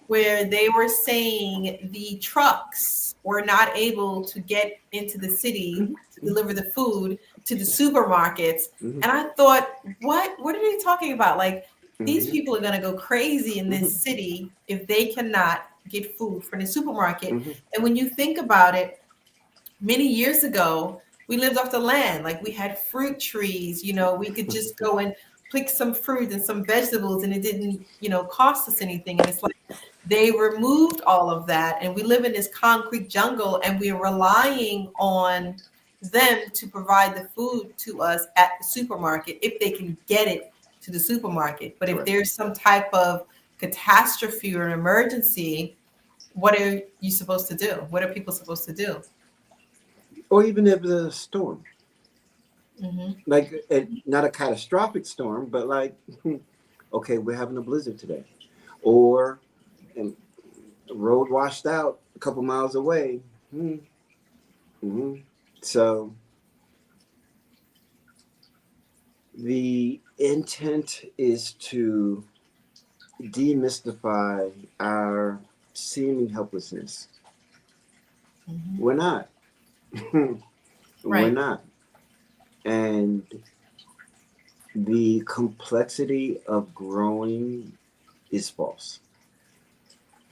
where they were saying the trucks were not able to get into the city Mhm. to deliver the food to the supermarkets. Mhm. And I thought, what are they talking about? Like, these Mhm. people are going to go crazy in this Mhm. city if they cannot get food from the supermarket. Mhm. And when you think about it, many years ago, we lived off the land. Like we had fruit trees, we could just go and pick some fruit and some vegetables and it didn't, cost us anything. And it's like they removed all of that and we live in this concrete jungle and we're relying on them to provide the food to us at the supermarket if they can get it to the supermarket. But if Correct. there's some type of catastrophe or an emergency, what are you supposed to do? What are people supposed to do? Or even if the storm, Hmm. like not a catastrophic storm, but like, okay, we're having a blizzard today, or and road washed out a couple miles away. Mm-hmm. So the intent is to demystify our seeming helplessness. Hmm. We're not. We're Right. not. And the complexity of growing is false.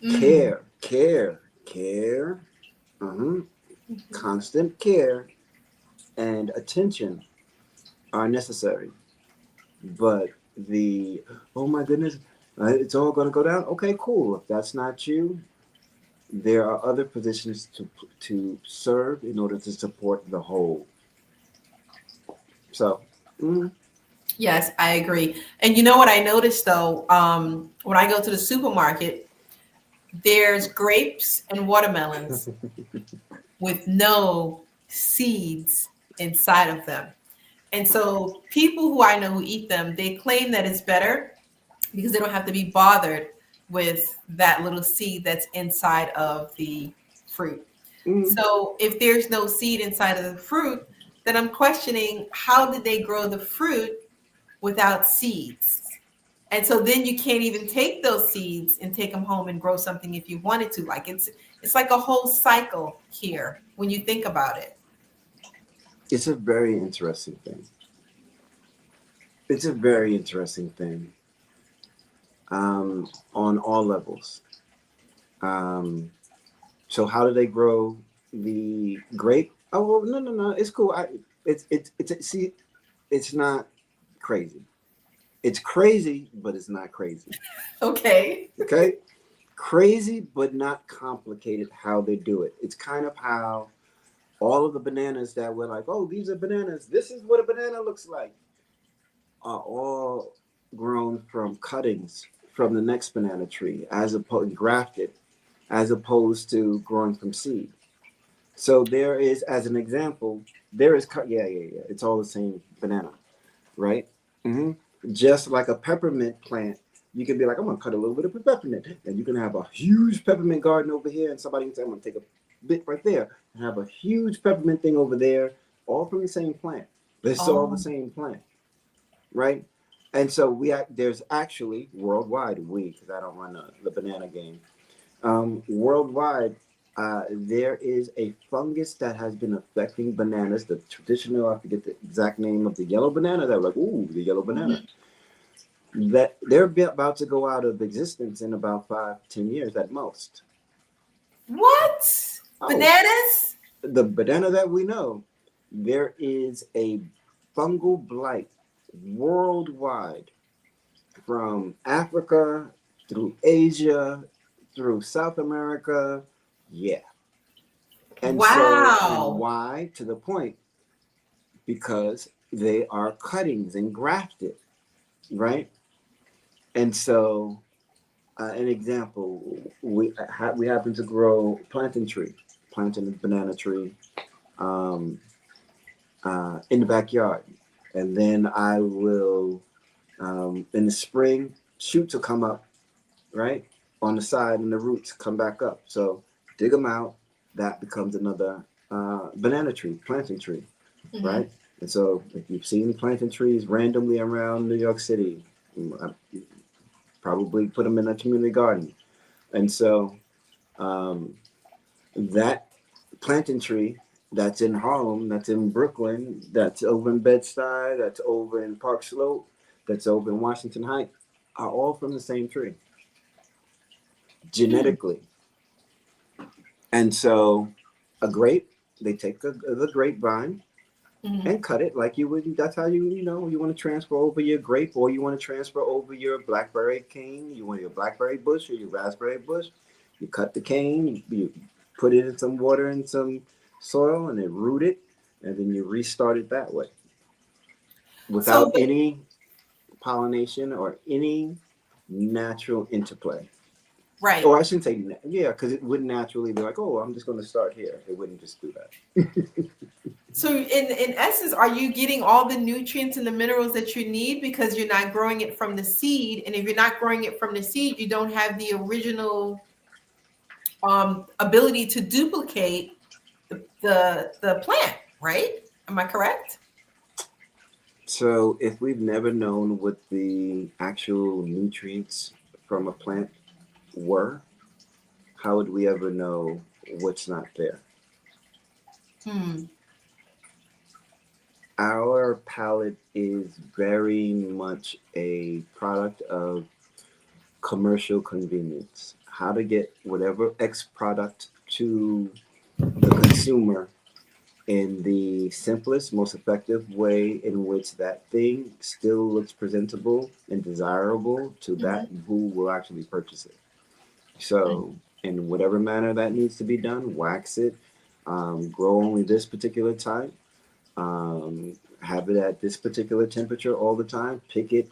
Mm. Care, uh-huh, constant care and attention are necessary. But oh my goodness, it's all going to go down. Okay, cool. If that's not you, there are other positions to serve in order to support the whole. So, mm, Yes, I agree. And you know what I noticed though, when I go to the supermarket, there's grapes and watermelons with no seeds inside of them. And so people who I know who eat them, they claim that it's better because they don't have to be bothered with that little seed that's inside of the fruit. mm, So if there's no seed inside of the fruit, then I'm questioning how did they grow the fruit without seeds? And so then you can't even take those seeds and take them home and grow something if you wanted to. Like it's like a whole cycle here when you think about it. it's a very interesting thing. It's a very interesting thing on all levels. Um, so, how do they grow the grape? Oh, well, no, no, no. It's cool. See, it's not crazy. It's crazy, but it's not crazy. Okay. Okay, crazy, but not complicated. How they do it. It's kind of how all of the bananas that were like, oh, these are bananas. This is what a banana looks like. Are all grown from cuttings from the next banana tree, as opposed grafted, as opposed to growing from seed. So there is, as an example, there is yeah. It's all the same banana, right? hmm Just like a peppermint plant, you can be like, I'm gonna cut a little bit of peppermint, and you can have a huge peppermint garden over here, and somebody can say, I'm gonna take a bit right there and have a huge peppermint thing over there, all from the same plant. But it's all the Oh, same plant, right? And so there's actually worldwide, because I don't run the banana game. Worldwide, there is a fungus that has been affecting bananas. The traditional, I forget the exact name of the yellow banana. They're like, ooh, the yellow banana. mhm. That they're about to go out of existence in about 5-10 years at most. What? Oh, Bananas? the banana that we know, there is a fungal blight worldwide from Africa through Asia through South America. Yeah. And Wow. why? To the point, because they are cuttings and grafted, right? And so, an example, we happen to grow planting a banana tree, um, in the backyard, and then I will, in the spring, shoots will come up, right, on the side, and the roots come back up. So dig them out. That becomes another banana tree, planting tree, Mhm. right? And so, if you've seen planting trees randomly around New York City, probably put them in a community garden. And so, um, that planting tree that's in Harlem, that's in Brooklyn, that's over in Bed-Stuy, that's over in Park Slope, that's over in Washington Heights, are all from the same tree Hmm. genetically. And so, a grape, they take the grapevine Mhm. and cut it like you would. That's how you want to transfer over your grape, or you want to transfer over your blackberry cane. You want your blackberry bush or your raspberry bush. You cut the cane, you put it in some water and some soil, and then root it, and then you restart it that way So, without any pollination or any natural interplay. right. Oh, I shouldn't say yeah, because it wouldn't naturally be like, oh, I'm just going to start here. It wouldn't just do that. So, in essence, are you getting all the nutrients and the minerals that you need because you're not growing it from the seed? And if you're not growing it from the seed, you don't have the original ability to duplicate the plant, right? Am I correct? So, if we've never known what the actual nutrients from a plant were, how would we ever know what's not there? Hmm. Our palate is very much a product of commercial convenience. How to get whatever X product to the consumer in the simplest, most effective way in which that thing still looks presentable and desirable to that Hmm. who will actually purchase it. So, in whatever manner that needs to be done, wax it, grow only this particular type, have it at this particular temperature all the time, pick it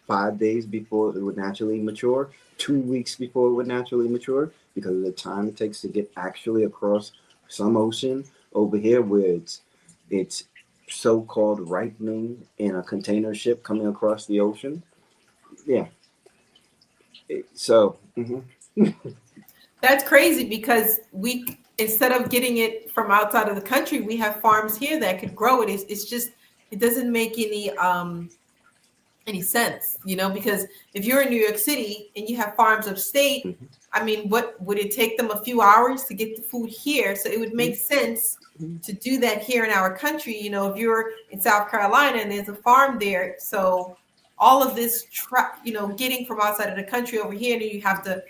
5 days before it would naturally mature, 2 weeks before it would naturally mature, because of the time it takes to get actually across some ocean over here where it's so-called ripening in a container ship coming across the ocean. Yeah. So, That's crazy because we instead of getting it from outside of the country, we have farms here that could grow it. It's just it doesn't make any sense, because if you're in New York City and you have farms upstate, mhm, I mean, what would it take them a few hours to get the food here? So it would make sense mhm, to do that here in our country. If you're in South Carolina and there's a farm there, so all of this, getting from outside of the country over here, and you have to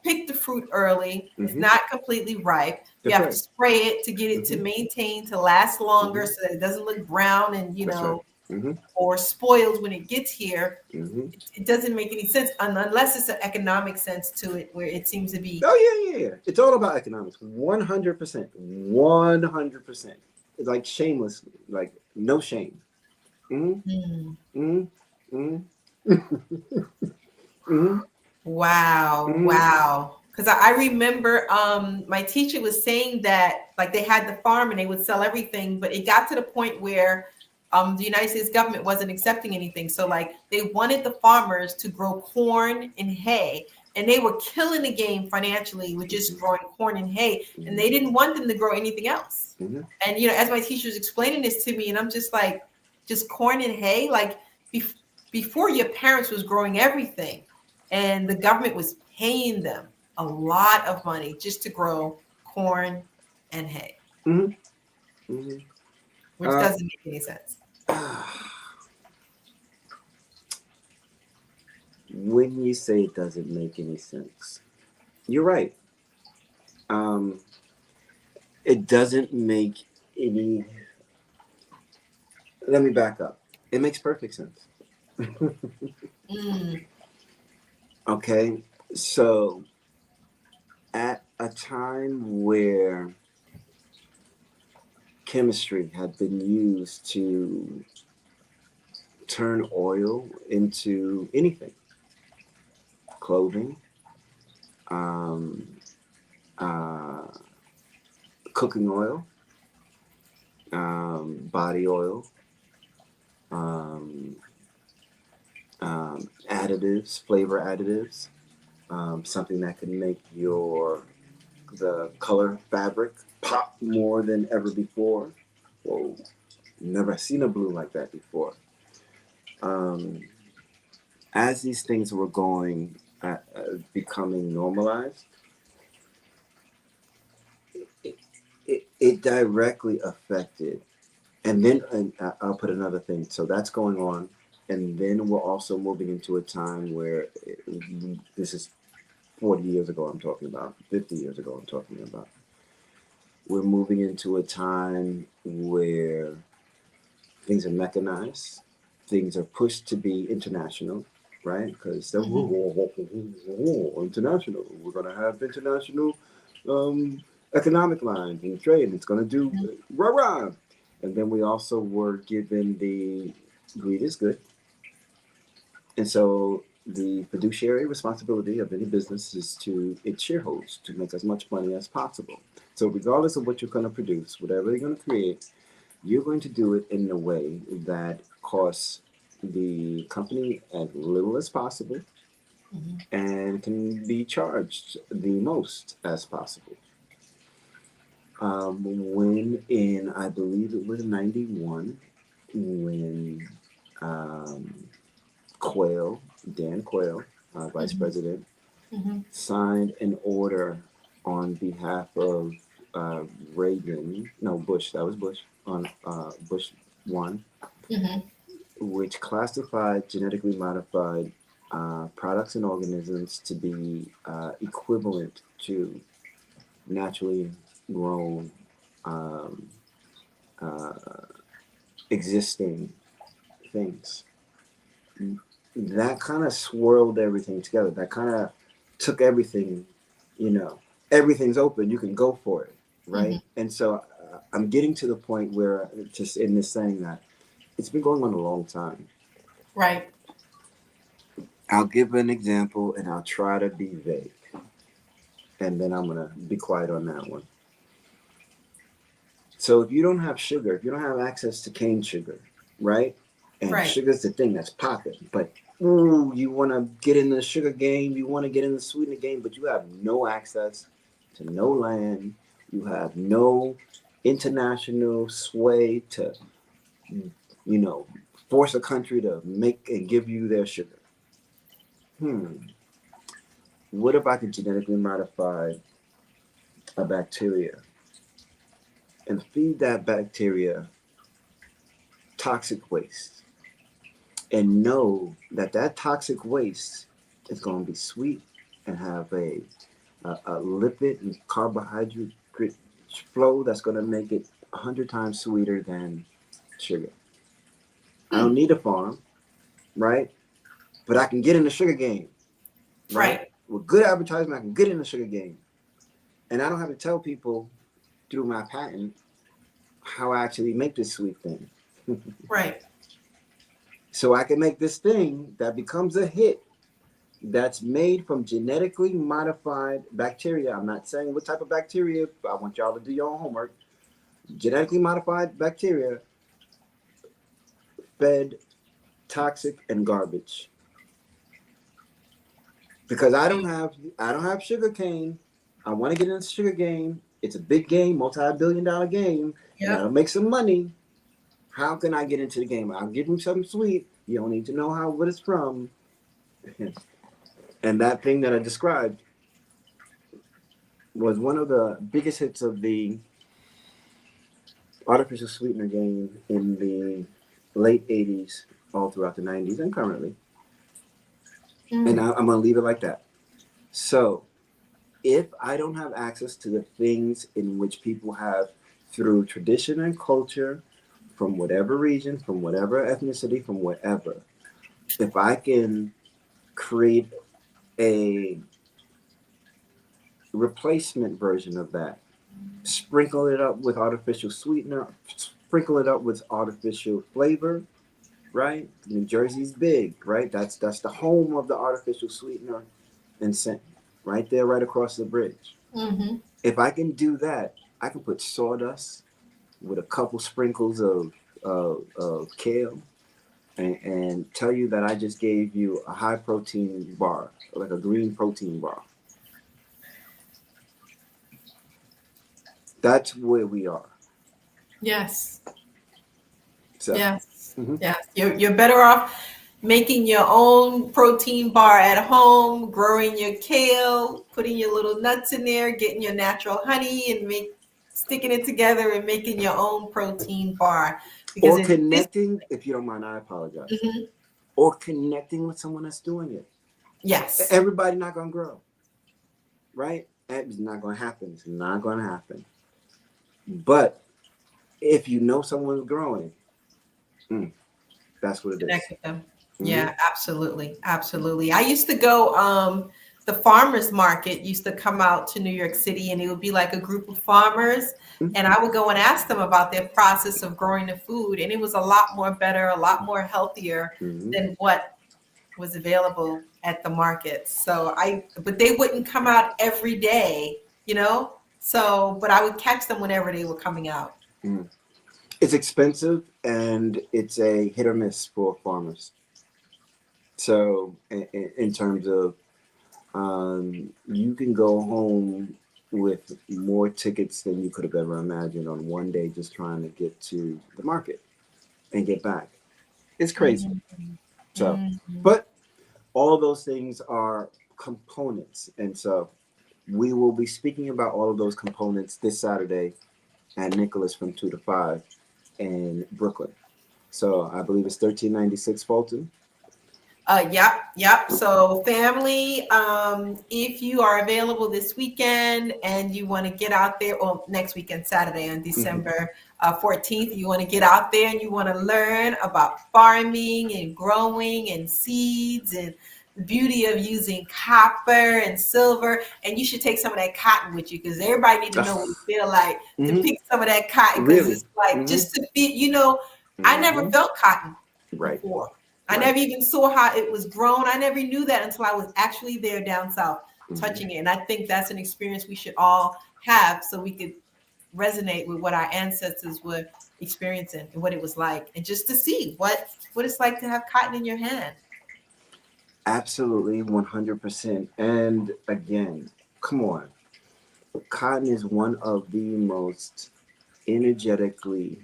pick the fruit early. It's mhm. not completely ripe. You That's have to right. spray it to get it to hmm maintain to last longer hmm so that it doesn't look brown and That's right. hmm or spoils when it gets here. hmm It doesn't make any sense unless it's an economic sense to it where it seems to be. Oh yeah. It's all about economics. 100%. 100%. It's like shameless, like no shame. Mm-hmm. Hmm. Mm-hmm. Mm-hmm. Mm-hmm. Wow, Mm-hmm. wow. Because I remember my teacher was saying that like they had the farm and they would sell everything, but it got to the point where the United States government wasn't accepting anything. So like they wanted the farmers to grow corn and hay, and they were killing the game financially with just growing corn and hay, and they didn't want them to grow anything else. Mm-hmm. And you know, as my teacher was explaining this to me, and I'm just like, just corn and hay, like before your parents was growing everything and the government was paying them a lot of money just to grow corn and hay, Mm-hmm. Mm-hmm. which doesn't make any sense. When you say it doesn't make any sense, you're right. Um, it doesn't make any. Let me back up. It makes perfect sense. Mm, Okay, so at a time where chemistry had been used to turn oil into anything, clothing, um, uh, cooking oil, body oil, um, additives, flavor additives, something that can make the color fabric pop more than ever before. Whoa, never seen a blue like that before. Um, as these things were becoming normalized, it directly affected. And I'll put another thing. So that's going on, and then we're also moving into a time where this is 40 years ago. I'm talking about 50 years ago. I'm talking about. We're moving into a time where things are mechanized, things are pushed to be international, right? Because they're international. We're going to have international um, economic lines and trade, and it's going to do rah rah. And then we also were given the greed is good. And so the fiduciary responsibility of any business is to its shareholders to make as much money as possible. So regardless of what you're going to produce, whatever you're going to create, you're going to do it in a way that costs the company as little as possible mhm, and can be charged the most as possible. When in, I believe it was 91, when um, Quayle, Dan Quayle, vice mhm, president, mhm, signed an order on behalf of Reagan, no, Bush, that was Bush, on Bush 1, mhm, which classified genetically modified products and organisms to be equivalent to naturally grown um, uh, existing things. That kind of swirled everything together. That kind of took everything, you know, everything's open. You can go for it, mhm. right? And so I'm getting to the point where, just in this saying that, it's been going on a long time. Right. I'll give an example and I'll try to be vague. And then I'm going to be quiet on that one. So if you don't have sugar, if you don't have access to cane sugar, right? And Right. sugar's the thing that's popping, but ooh, you want to get in the sugar game, you want to get in the sweetener game, but you have no access to no land, you have no international sway to, you know, force a country to make and give you their sugar. What if I could genetically modify a bacteria and feed that bacteria toxic waste and know that that toxic waste is going to be sweet and have a lipid and carbohydrate flow that's going to make it 100 times sweeter than sugar. I don't Mm, need a farm, right? But I can get in the sugar game, right? right. With good advertisement, I can get in the sugar game. And I don't have to tell people through my patent how I actually make this sweet thing. Right. So I can make this thing that becomes a hit, that's made from genetically modified bacteria. I'm not saying what type of bacteria. I want y'all to do your own homework. Genetically modified bacteria fed toxic and garbage. Because I don't have sugar cane. I want to get into the sugar game. It's a big game, multi-billion-dollar game. You Yep. gotta make some money. How can I get into the game? I'll give you something sweet. You don't need to know what it's from. And that thing that I described was one of the biggest hits of the artificial sweetener game in the late 80s, all throughout the 90s, and currently. And I'm going to leave it like that. So, if I don't have access to the things in which people have through tradition and culture, from whatever region, from whatever ethnicity, from wherever, if I can create a replacement version of that, sprinkle it up with artificial sweetener, sprinkle it up with artificial flavor, right? New Jersey's big, right? That's the home of the artificial sweetener and scent, right there, right across the bridge. Mm-hmm. If I can do that, I can put sawdust with a couple sprinkles of kale and tell you that I just gave you a high protein bar, like a green protein bar. That's where we are. Yes. So, yes. Mhm. Yes. You're better off making your own protein bar at home, growing your kale, putting your little nuts in there, getting your natural honey, and sticking it together and making your own protein bar. Or connecting, if you don't mind, I apologize. Mhm. Or connecting with someone that's doing it. Yes. Everybody not gonna grow, right? It's not gonna happen. It's not gonna happen. But if you know someone's growing, that's what it is. Connect with them. Mhm. Yeah, absolutely. Absolutely. I used to go, the farmers market used to come out to New York City, and it would be like a group of farmers. Mhm. And I would go and ask them about their process of growing the food. And it was a lot more better, a lot more healthier Mhm. than what was available at the market. But they wouldn't come out every day, but I would catch them whenever they were coming out. Mhm. It's expensive and it's a hit or miss for farmers. So, in terms of, you can go home with more tickets than you could have ever imagined on one day just trying to get to the market and get back. It's crazy. So, but all those things are components. And so we will be speaking about all of those components this Saturday at Nicholas from 2 to 5 in Brooklyn. So I believe it's 1396 Fulton. Yep. So family, if you are available this weekend and you want to get out there, or next weekend, Saturday on December 14th, you want to get out there and you want to learn about farming and growing and seeds and the beauty of using copper and silver, and you should take some of that cotton with you, because everybody need to know what it feel like to pick some of that cotton, because it's like just to be, I never felt cotton before. I never even saw how it was grown. I never knew that until I was actually there down south touching it. And I think that's an experience we should all have, so we could resonate with what our ancestors were experiencing and what it was like, and just to see what it's like to have cotton in your hand. Absolutely, 100%. And again, come on. Cotton is one of the most energetically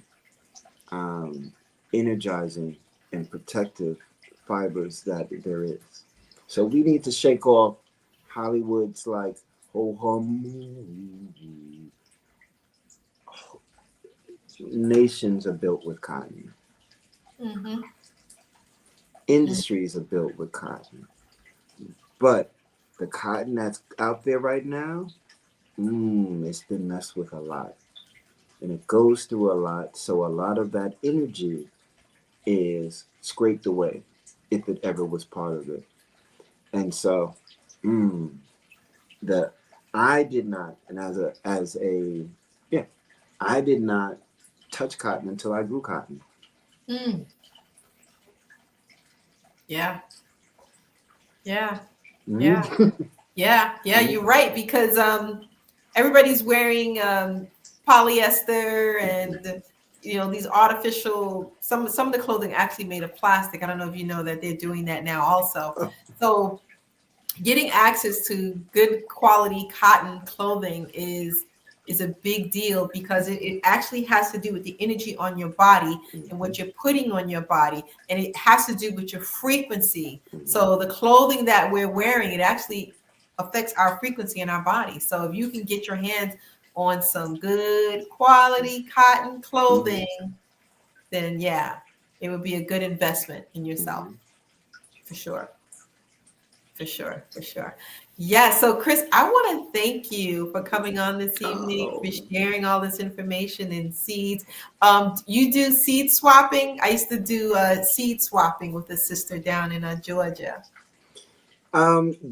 energizing and protective fibers that there is. So we need to shake off Hollywood's like, oh, nations are built with cotton. Industries are built with cotton. But the cotton that's out there right now, it's been messed with a lot. And it goes through a lot. So a lot of that energy is scraped away, if it ever was part of it. And so, I did not, and I did not touch cotton until I grew cotton. Yeah. Yeah. Mhm. Yeah, you're right because everybody's wearing polyester and these artificial some of the clothing actually made of plastic. I don't know if you know that they're doing that now also. So getting access to good quality cotton clothing is a big deal because it actually has to do with the energy on your body and what you're putting on your body, and it has to do with your frequency. So the clothing that we're wearing, it actually affects our frequency in our body. So if you can get your hands on some good quality cotton clothing, then yeah, it would be a good investment in yourself Mhm. for sure. For sure, for sure. Yeah. So, Chris, I want to thank you for coming on this evening, Oh, for sharing all this information and seeds. You do seed swapping. I used to do seed swapping with a sister down in Georgia.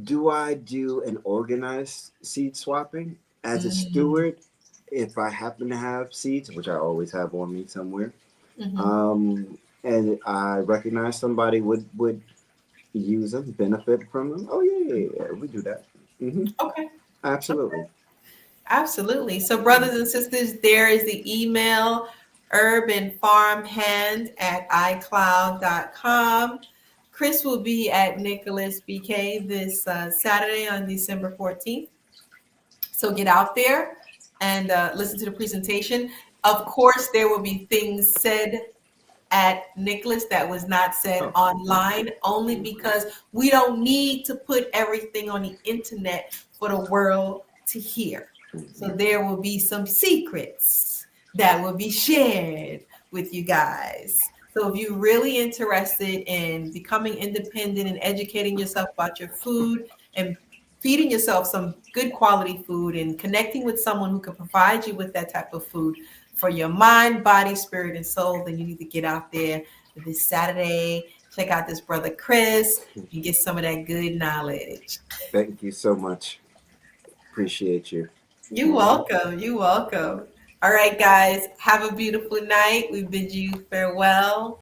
do I do an organized seed swapping as a Mm, steward? If I happen to have seeds, which I always have on me somewhere, hmm. and I recognize somebody would use them, benefit from them. Oh yeah, we do that. Hmm. Okay. Absolutely. Absolutely. So, brothers and sisters, there is the email urbanfarmhand@icloud.com. Chris will be at Nicholas BK this Saturday on December 14th. So get out there and listen to the presentation. Of course, there will be things said at Nicholas that was not said Oh, online, only because we don't need to put everything on the internet for the world to hear. So there will be some secrets that will be shared with you guys. So if you're really interested in becoming independent and educating yourself about your food and feeding yourself some good quality food and connecting with someone who can provide you with that type of food for your mind, body, spirit, and soul, then you need to get out there this Saturday. Check out this brother Chris and get some of that good knowledge. thank you so much. Appreciate you. You're Hmm. welcome. You're welcome. All right, guys, have a beautiful night. We bid you farewell.